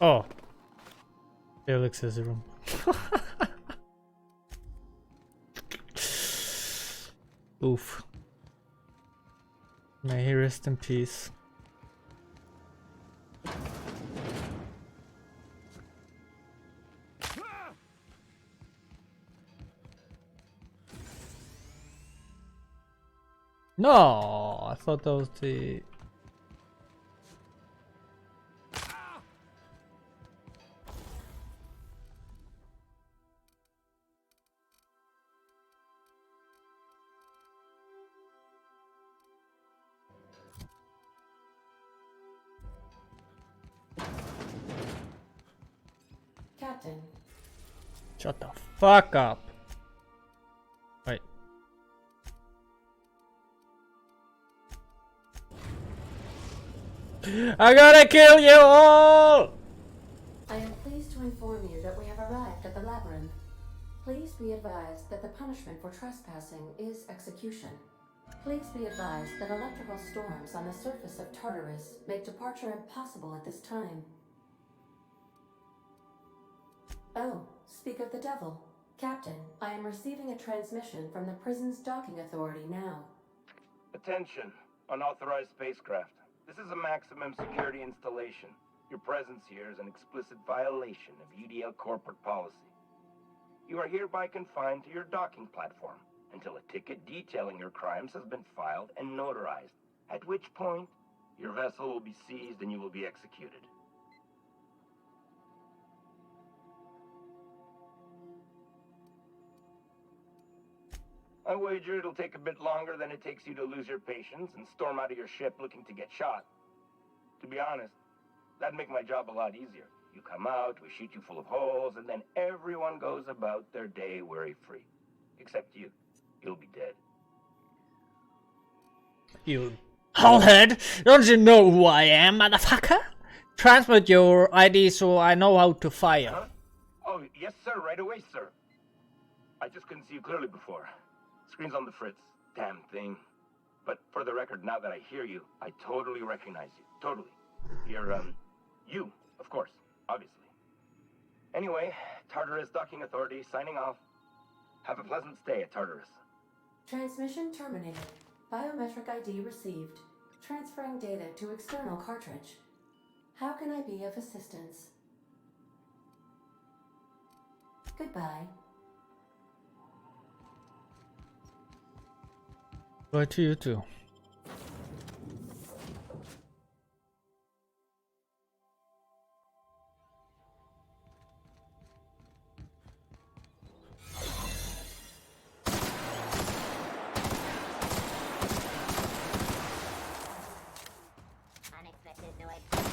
Oh. Felix's room. Oof. May he rest in peace. No, I thought that was the. Captain, Shut the fuck up. Wait. I gotta kill you all! I am pleased to inform you that we have arrived at the labyrinth. Please be advised that the punishment for trespassing is execution. Please be advised that electrical storms on the surface of Tartarus make departure impossible at this time. Oh, speak of the devil. Captain, I am receiving a transmission from the prison's docking authority now. Attention, unauthorized spacecraft. This is a maximum security installation. Your presence here is an explicit violation of UDL corporate policy. You are hereby confined to your docking platform until a ticket detailing your crimes has been filed and notarized, at which point your vessel will be seized and you will be executed. I wager it'll take a bit longer than it takes you to lose your patience and storm out of your ship looking to get shot. To be honest, that'd make my job a lot easier. You come out, we shoot you full of holes, and then everyone goes about their day worry-free. Except you. You'll be dead. You hullhead! Don't you know who I am, motherfucker? Transmit your ID so I know how to fire. Huh? Oh, yes, sir. Right away, sir. I just couldn't see you clearly before. Screen's on the fritz. Damn thing. But for the record, now that I hear you, I totally recognize you. Totally. You're, you, of course. Obviously. Anyway, Tartarus Docking Authority signing off. Have a pleasant stay at Tartarus. Transmission terminated. Biometric ID received. Transferring data to external cartridge. How can I be of assistance? Goodbye. Bye to you too. Unexpected noise.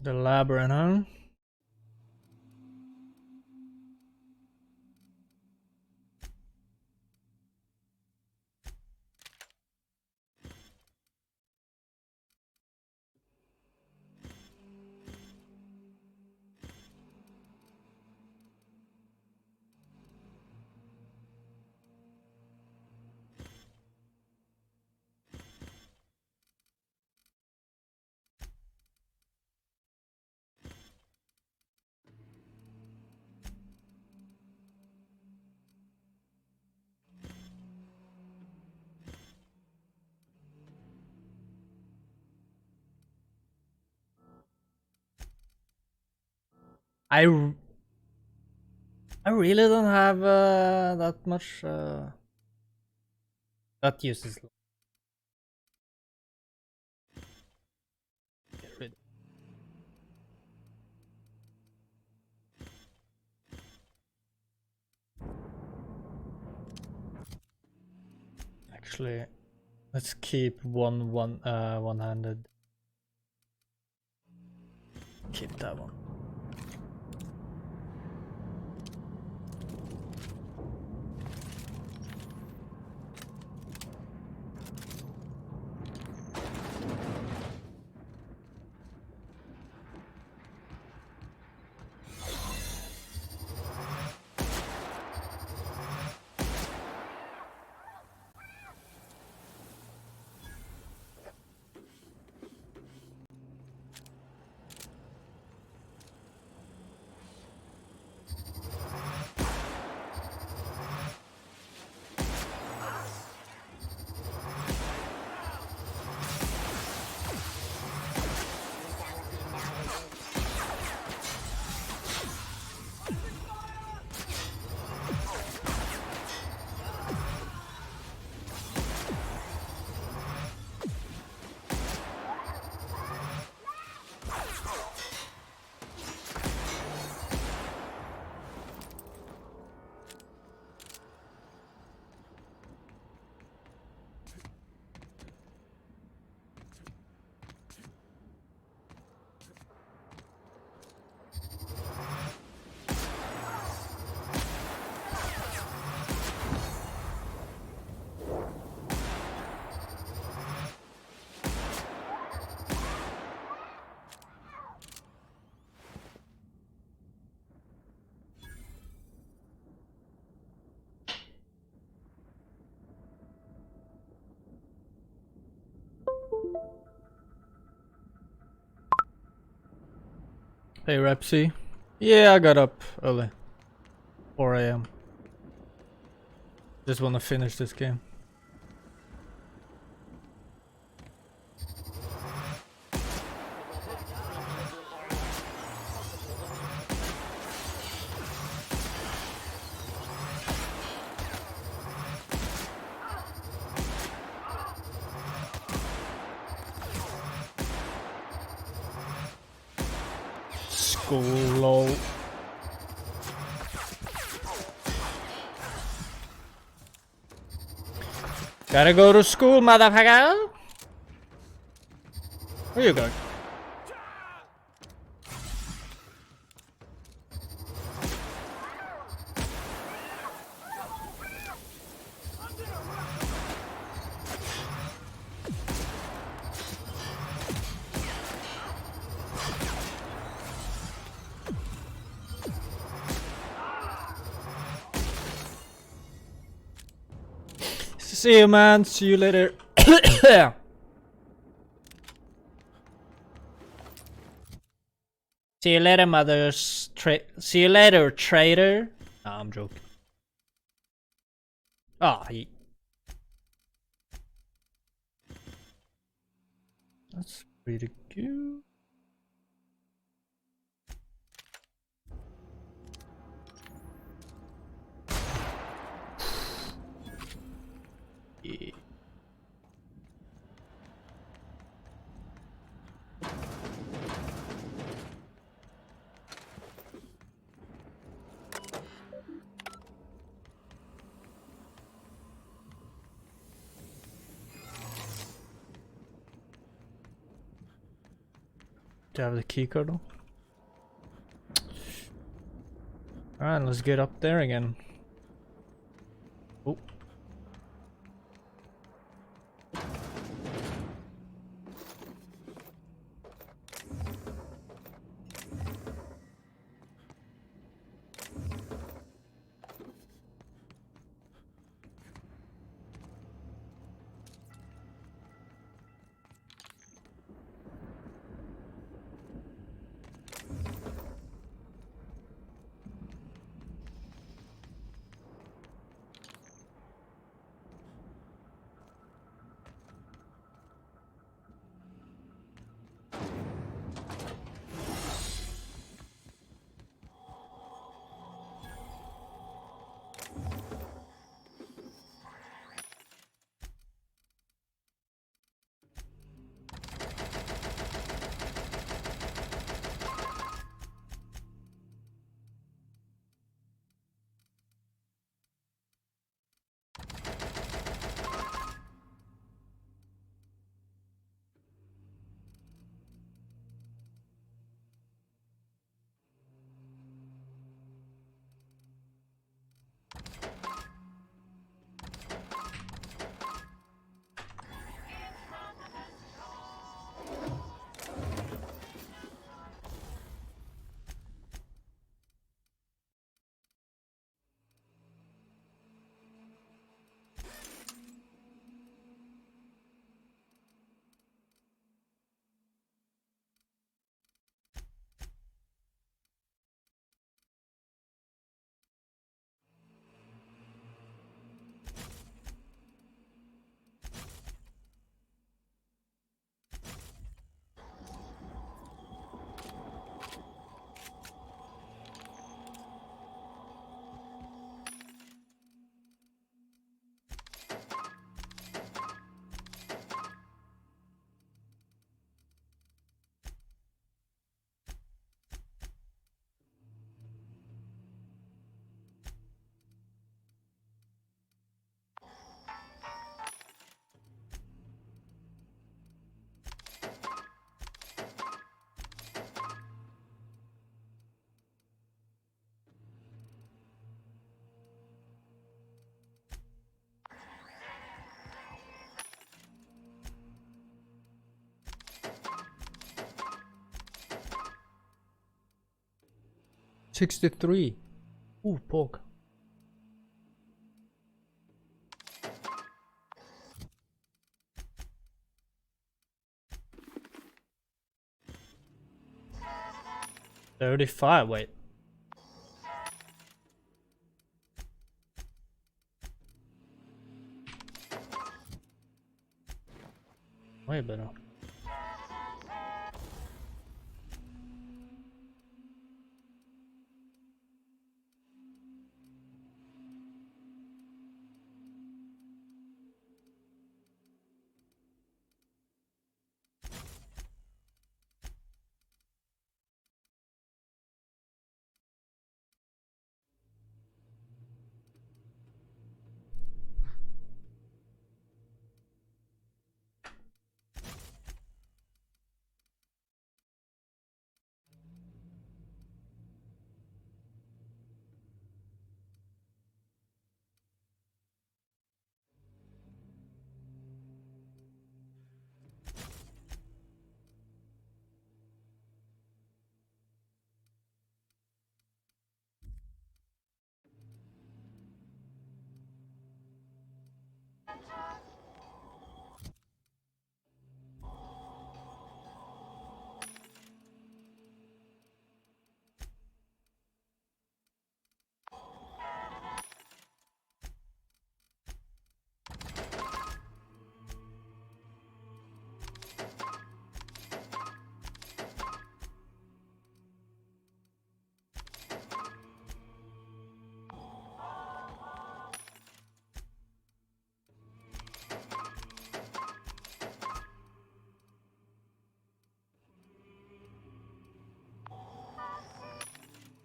The labyrinth, huh? I really don't have that much that uses. Get rid. Actually, let's keep one-handed. Keep that one. Hey Repsy. Yeah, I got up early. 4 AM. Just wanna finish this game. School. Gotta go to school, motherfucker. Where you going? See you, man. See you later. See you later, mothers. See you later, traitor. Nah, I'm joking. Ah, that's pretty good. Yeah. Do I have the key code? Alright, let's get up there again. Oh. $63. Ooh, pork. $35. Wait. Way better.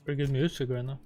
Pretty good music right now.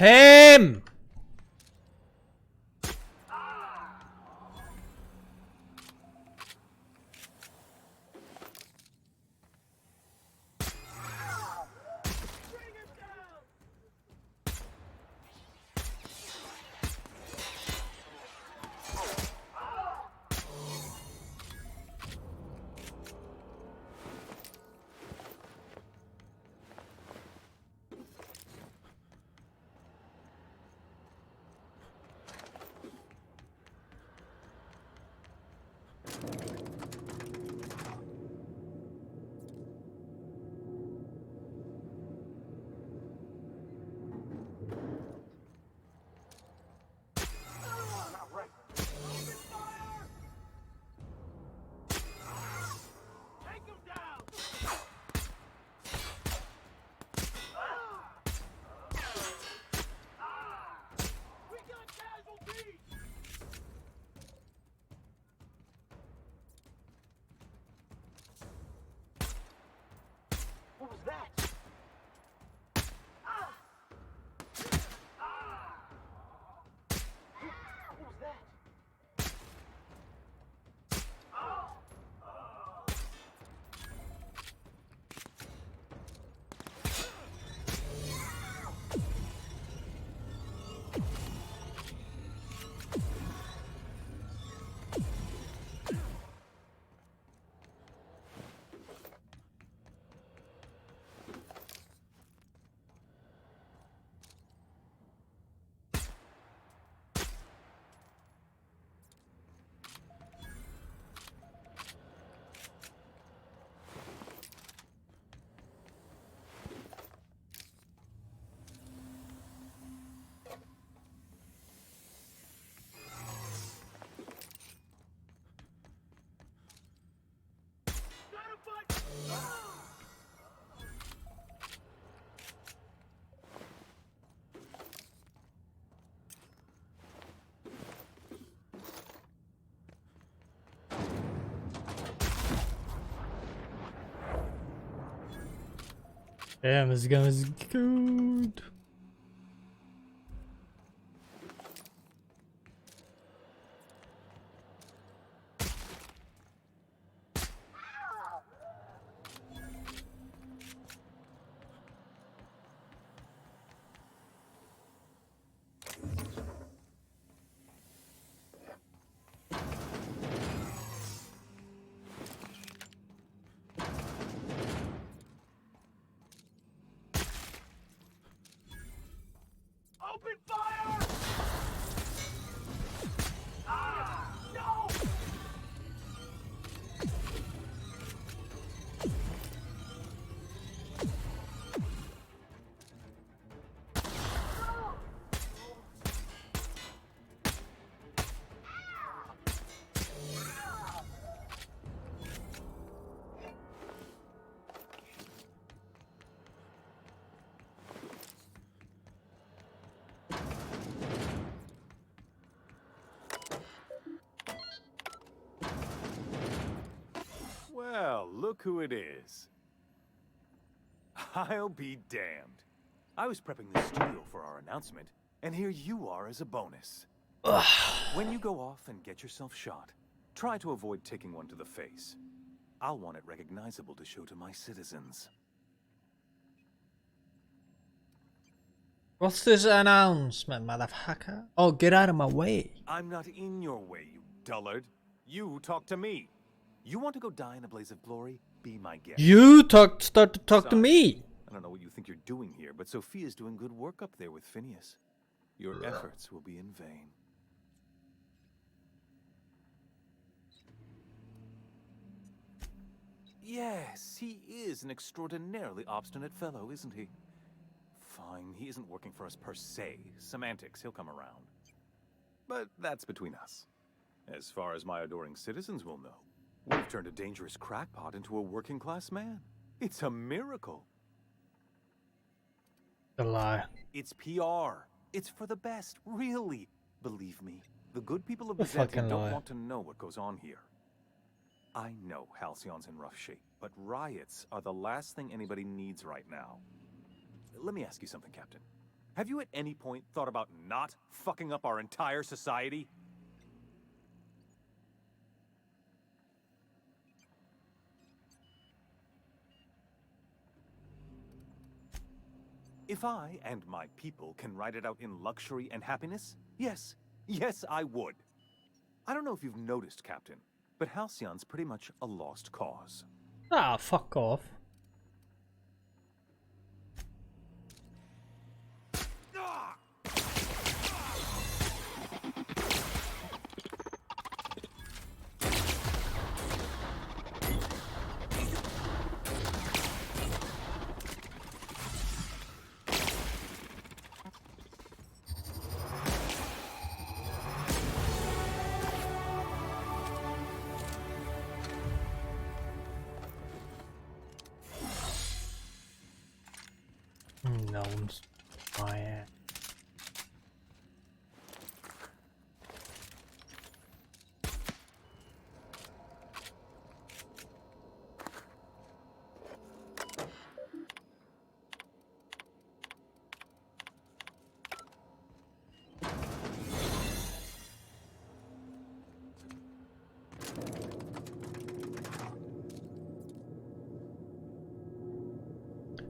him! What was that? What was that? Damn, this gun is good. Open fire! No! Well, look who it is. I'll be damned. I was prepping the studio for our announcement, and here you are as a bonus. When you go off and get yourself shot, try to avoid taking one to the face. I'll want it recognizable to show to my citizens. What's this announcement, motherfucker? Oh, get out of my way. I'm not in your way, you dullard. You talk to me. You want to go die in a blaze of glory? Be my guest. You start to talk to me. I don't know what you think you're doing here, but Sophia's doing good work up there with Phineas. Your efforts will be in vain. Yes, he is an extraordinarily obstinate fellow, isn't he? Fine, he isn't working for us per se. Semantics, he'll come around. But that's between us. As far as my adoring citizens will know, we've turned a dangerous crackpot into a working-class man. It's a miracle. A lie. It's PR. It's for the best, really. Believe me, the good people of A Byzantium fucking don't lie. want to know what goes on here. I know Halcyon's in rough shape, but riots are the last thing anybody needs right now. Let me ask you something, Captain. Have you at any point thought about not fucking up our entire society? If I and my people can ride it out in luxury and happiness, yes, I would. I don't know if you've noticed, Captain, but Halcyon's pretty much a lost cause. Ah, fuck off. Gnomes. Oh yeah.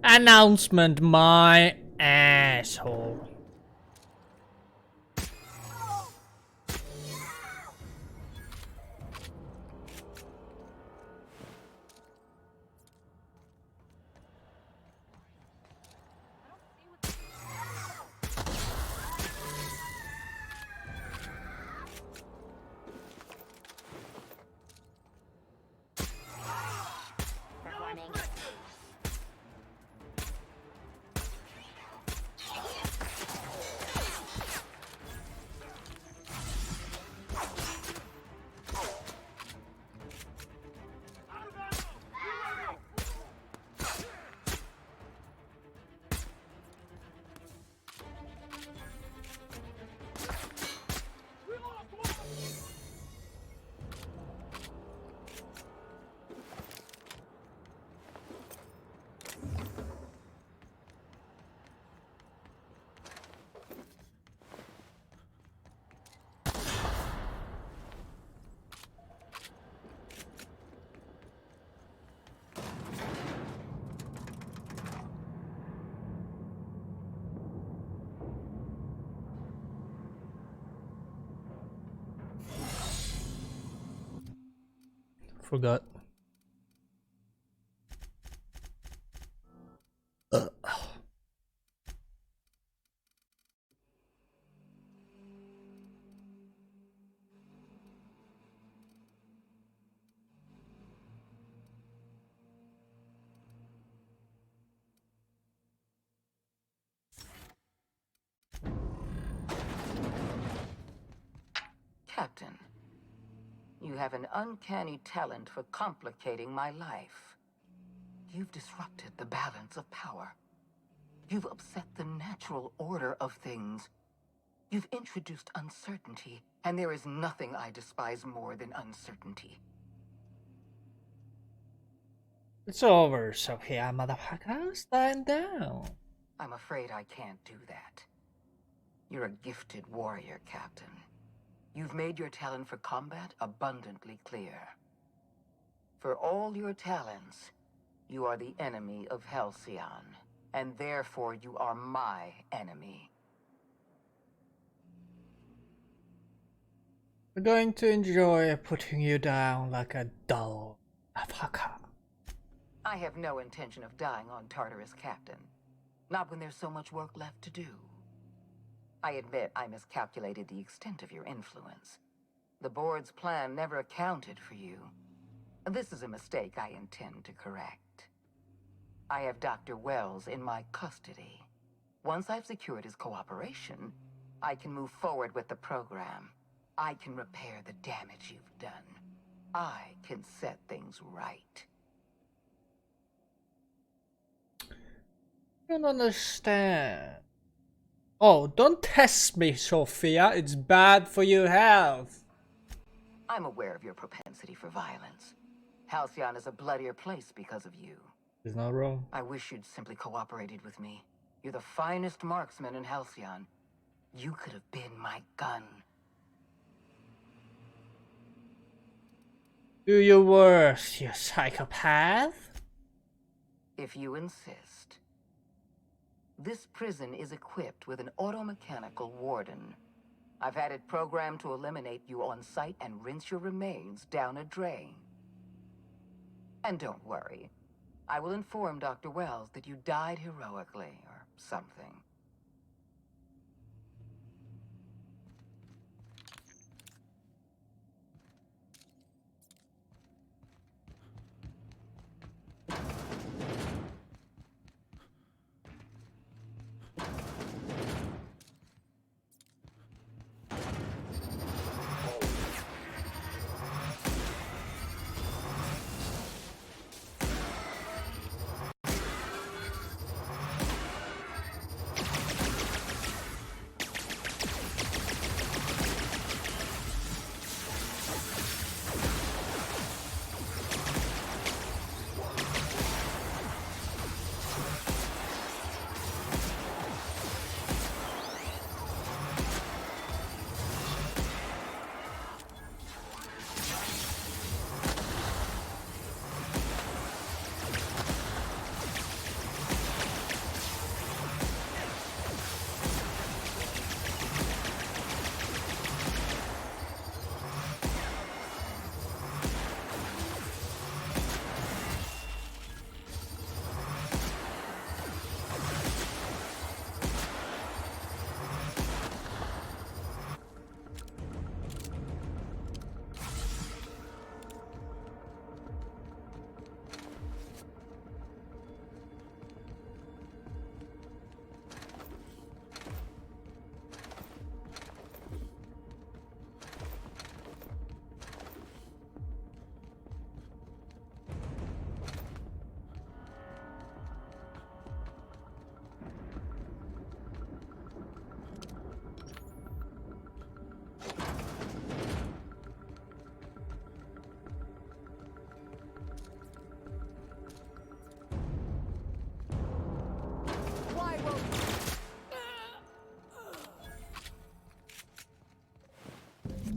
Announcement, my asshole. Forgot. Captain, you have an uncanny talent for complicating my life. You've disrupted the balance of power. You've upset the natural order of things. You've introduced uncertainty, and there is nothing I despise more than uncertainty. It's over, Sophia, motherfucker. Stand down. I'm afraid I can't do that. You're a gifted warrior, Captain. You've made your talent for combat abundantly clear. For all your talents, you are the enemy of Halcyon, and therefore you are my enemy. We're going to enjoy putting you down like a doll, motherfucker. I have no intention of dying on Tartarus, Captain. Not when there's so much work left to do. I admit I miscalculated the extent of your influence. The board's plan never accounted for you. This is a mistake I intend to correct. I have Dr. Wells in my custody. Once I've secured his cooperation, I can move forward with the program. I can repair the damage you've done. I can set things right. I don't understand. Oh, don't test me, Sophia. It's bad for your health. I'm aware of your propensity for violence. Halcyon is a bloodier place because of you. It's not wrong. I wish you'd simply cooperated with me. You're the finest marksman in Halcyon. You could have been my gun. Do your worst, you psychopath. If you insist. This prison is equipped with an automechanical warden. I've had it programmed to eliminate you on sight and rinse your remains down a drain. And don't worry. I will inform Dr. Wells that you died heroically, or something.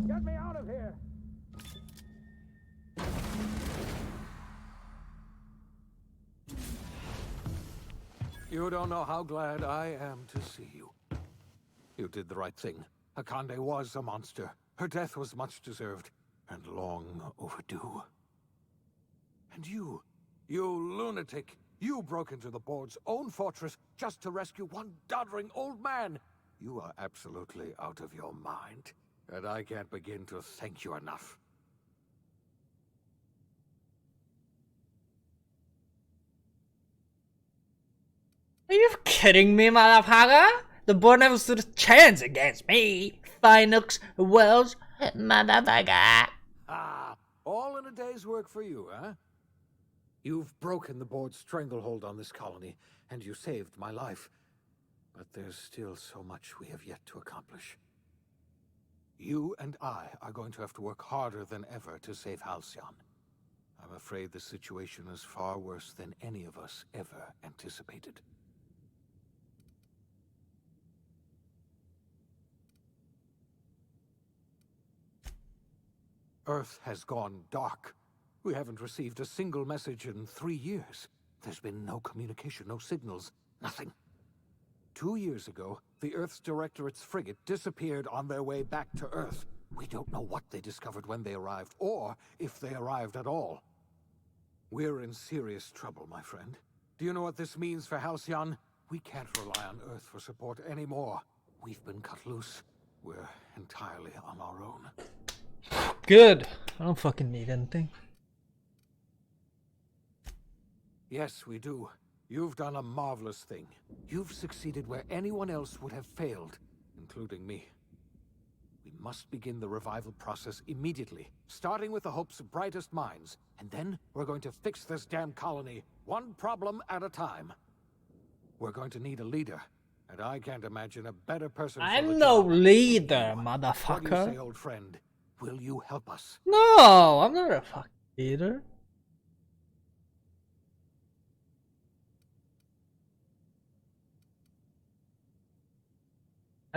Get me out of here! You don't know how glad I am to see you. You did the right thing. Akande was a monster. Her death was much deserved, and long overdue. And you lunatic, you broke into the board's own fortress just to rescue one doddering old man. You are absolutely out of your mind, and I can't begin to thank you enough. Are you kidding me, motherfucker? The board never stood a chance against me. Phoenix Wells, motherfucker. Ah, all in a day's work for you, huh? You've broken the board's stranglehold on this colony, and you saved my life. But there's still so much we have yet to accomplish. You and I are going to have to work harder than ever to save Halcyon. I'm afraid the situation is far worse than any of us ever anticipated. Earth has gone dark. We haven't received a single message in 3 years. There's been no communication, no signals, nothing. 2 years ago, the Earth's Directorate's frigate disappeared on their way back to Earth. We don't know what they discovered when they arrived, or if they arrived at all. We're in serious trouble, my friend. Do you know what this means for Halcyon? We can't rely on Earth for support anymore. We've been cut loose. We're entirely on our own. Good. I don't fucking need anything. Yes, we do. You've done a marvelous thing. You've succeeded where anyone else would have failed, including me. We must begin the revival process immediately, starting with the Hope's brightest minds. And then we're going to fix this damn colony, one problem at a time. We're going to need a leader, and I can't imagine a better person for the I'm no job. leader, What do you motherfucker. say, old friend? Will you help us? No, I'm not a fucking leader.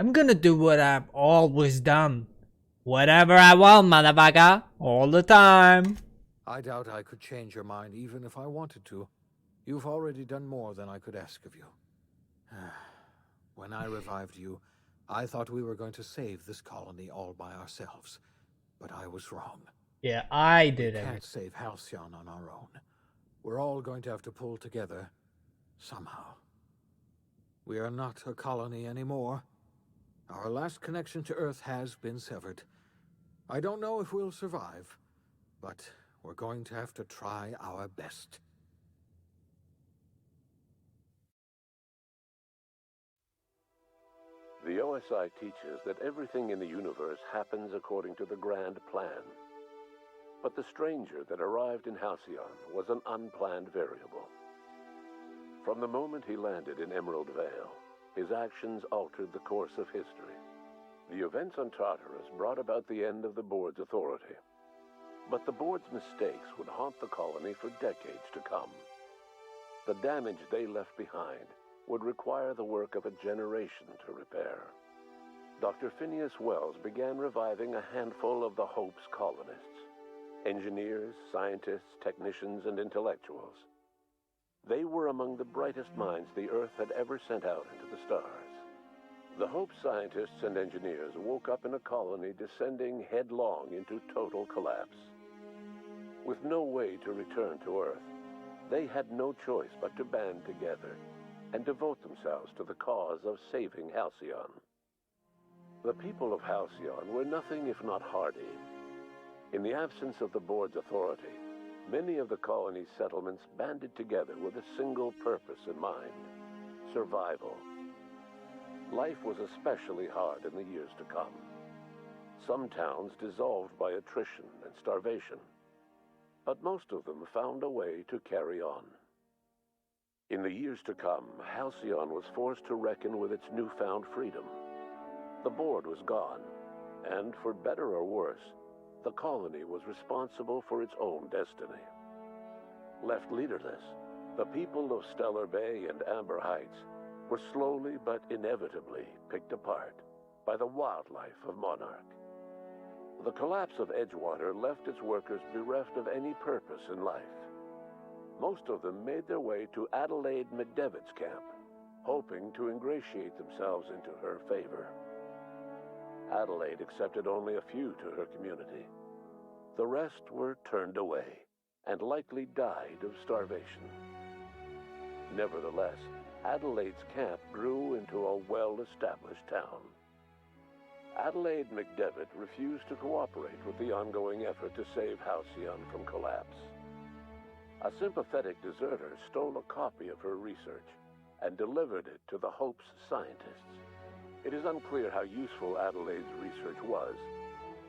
I'm gonna do what I've always done. Whatever I want, motherfucker. All the time. I doubt I could change your mind even if I wanted to. You've already done more than I could ask of you. When I revived you, I thought we were going to save this colony all by ourselves. But I was wrong. Yeah, I did We it. can't save Halcyon on our own. We're all going to have to pull together somehow. We are not a colony anymore. Our last connection to Earth has been severed. I don't know if we'll survive, but we're going to have to try our best. The OSI teaches that everything in the universe happens according to the grand plan. But the stranger that arrived in Halcyon was an unplanned variable. From the moment he landed in Emerald Vale, his actions altered the course of history. The events on Tartarus brought about the end of the Board's authority. But the Board's mistakes would haunt the colony for decades to come. The damage they left behind would require the work of a generation to repair. Dr. Phineas Wells began reviving a handful of the Hope's colonists. Engineers, scientists, technicians, and intellectuals. They were among the brightest minds the Earth had ever sent out into the stars. The Hope scientists and engineers woke up in a colony descending headlong into total collapse. With no way to return to Earth, they had no choice but to band together and devote themselves to the cause of saving Halcyon. The people of Halcyon were nothing if not hardy. In the absence of the Board's authority, many of the colony's settlements banded together with a single purpose in mind: survival. Life was especially hard in the years to come. Some towns dissolved by attrition and starvation, but most of them found a way to carry on. In the years to come, Halcyon was forced to reckon with its newfound freedom. The Board was gone, and for better or worse, the colony was responsible for its own destiny. Left leaderless, the people of Stellar Bay and Amber Heights were slowly but inevitably picked apart by the wildlife of Monarch. The collapse of Edgewater left its workers bereft of any purpose in life. Most of them made their way to Adelaide McDevitt's camp, hoping to ingratiate themselves into her favor. Adelaide accepted only a few to her community. The rest were turned away and likely died of starvation. Nevertheless, Adelaide's camp grew into a well-established town. Adelaide McDevitt refused to cooperate with the ongoing effort to save Halcyon from collapse. A sympathetic deserter stole a copy of her research and delivered it to the Hope's scientists. It is unclear how useful Adelaide's research was.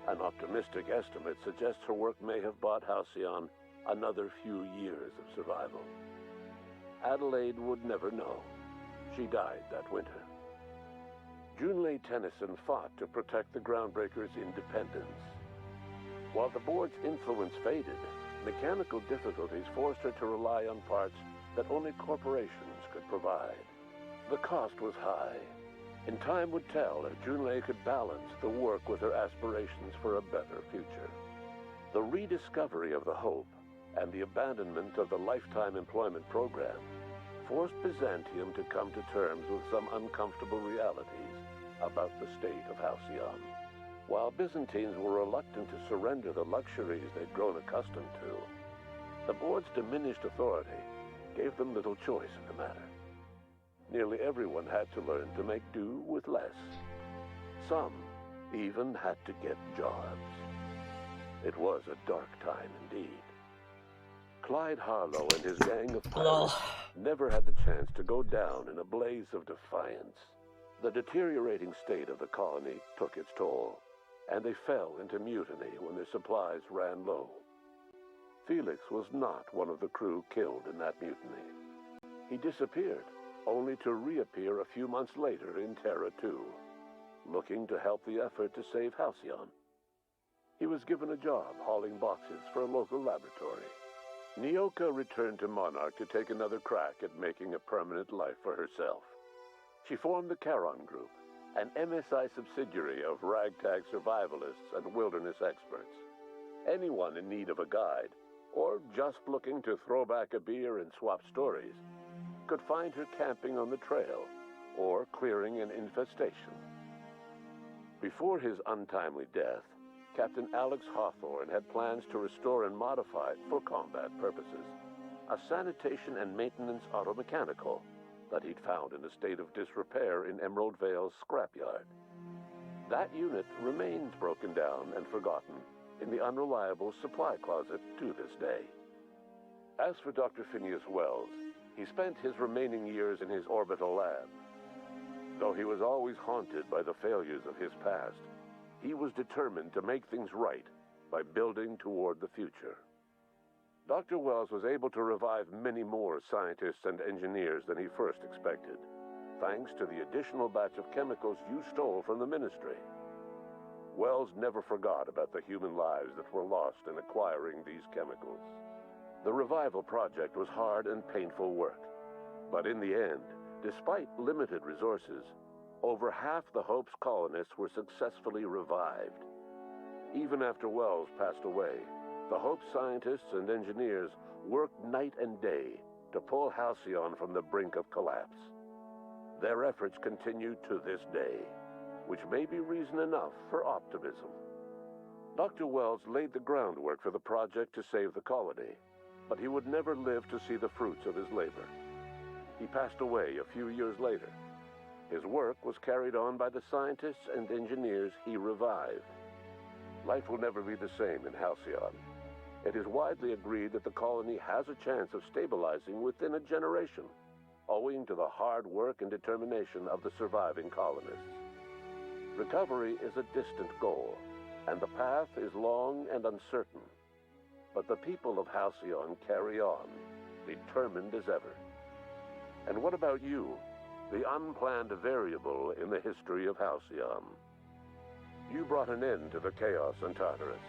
An optimistic estimate suggests her work may have bought Halcyon another few years of survival. Adelaide would never know. She died that winter. Junlei Tennyson fought to protect the Groundbreakers' independence. While the Board's influence faded, mechanical difficulties forced her to rely on parts that only corporations could provide. The cost was high, and time would tell if Junlei could balance the work with her aspirations for a better future. The rediscovery of the Hope and the abandonment of the Lifetime Employment Program forced Byzantium to come to terms with some uncomfortable realities about the state of Halcyon. While Byzantines were reluctant to surrender the luxuries they'd grown accustomed to, the Board's diminished authority gave them little choice in the matter. Nearly everyone had to learn to make do with less. Some even had to get jobs. It was a dark time indeed. Clyde Harlow and his gang of pirates never had the chance to go down in a blaze of defiance. The deteriorating state of the colony took its toll, and they fell into mutiny when their supplies ran low. Felix was not one of the crew killed in that mutiny. He disappeared, only to reappear a few months later in Terra 2, looking to help the effort to save Halcyon. He was given a job hauling boxes for a local laboratory. Nyoka returned to Monarch to take another crack at making a permanent life for herself. She formed the Charon Group an MSI subsidiary of ragtag survivalists and wilderness experts. Anyone in need of a guide, or just looking to throw back a beer and swap stories, could find her camping on the trail, or clearing an infestation. Before his untimely death, Captain Alex Hawthorne had plans to restore and modify, for combat purposes, a sanitation and maintenance automechanical that he'd found in a state of disrepair in Emerald Vale's scrapyard. That unit remains broken down and forgotten in the unreliable supply closet to this day. As for Dr. Phineas Wells, he spent his remaining years in his orbital lab. Though he was always haunted by the failures of his past, he was determined to make things right by building toward the future. Dr. Wells was able to revive many more scientists and engineers than he first expected, thanks to the additional batch of chemicals you stole from the Ministry. Wells never forgot about the human lives that were lost in acquiring these chemicals. The revival project was hard and painful work, but in the end, despite limited resources, over half the Hope's colonists were successfully revived. Even after Wells passed away, the Hope scientists and engineers worked night and day to pull Halcyon from the brink of collapse. Their efforts continue to this day, which may be reason enough for optimism. Dr. Wells laid the groundwork for the project to save the colony, but he would never live to see the fruits of his labor. He passed away a few years later. His work was carried on by the scientists and engineers he revived. Life will never be the same in Halcyon. It is widely agreed that the colony has a chance of stabilizing within a generation, owing to the hard work and determination of the surviving colonists. Recovery is a distant goal, and the path is long and uncertain. But the people of Halcyon carry on, determined as ever. And what about you, the unplanned variable in the history of Halcyon? You brought an end to the chaos on Tartarus,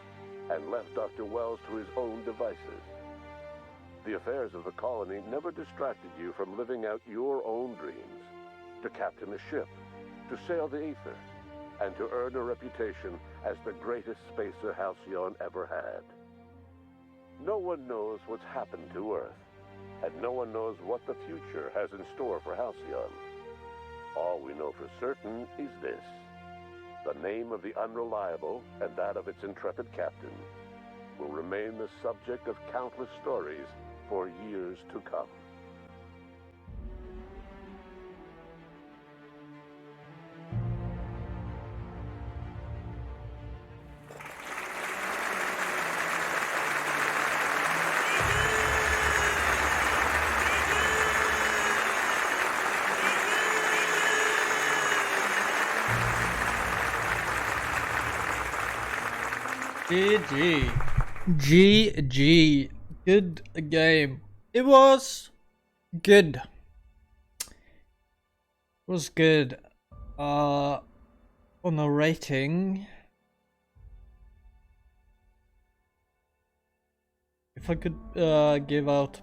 and left Dr. Wells to his own devices. The affairs of the colony never distracted you from living out your own dreams, to captain a ship, to sail the ether, and to earn a reputation as the greatest spacer Halcyon ever had. No one knows what's happened to Earth, and no one knows what the future has in store for Halcyon. All we know for certain is this: the name of the Unreliable and that of its intrepid captain will remain the subject of countless stories for years to come. GG. GG. Good game. It was good. It was good. On a rating, if I could give out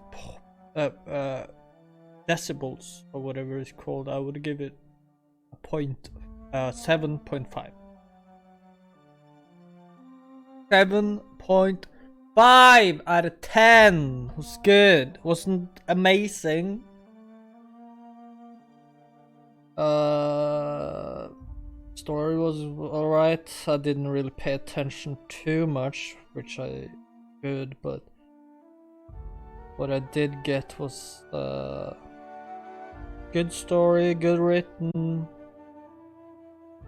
decibels or whatever it's called, I would give it a 7.5. 7.5 out of 10. Was good. Wasn't amazing. Story was alright. I didn't really pay attention too much, which I could, but what I did get was good story, good written,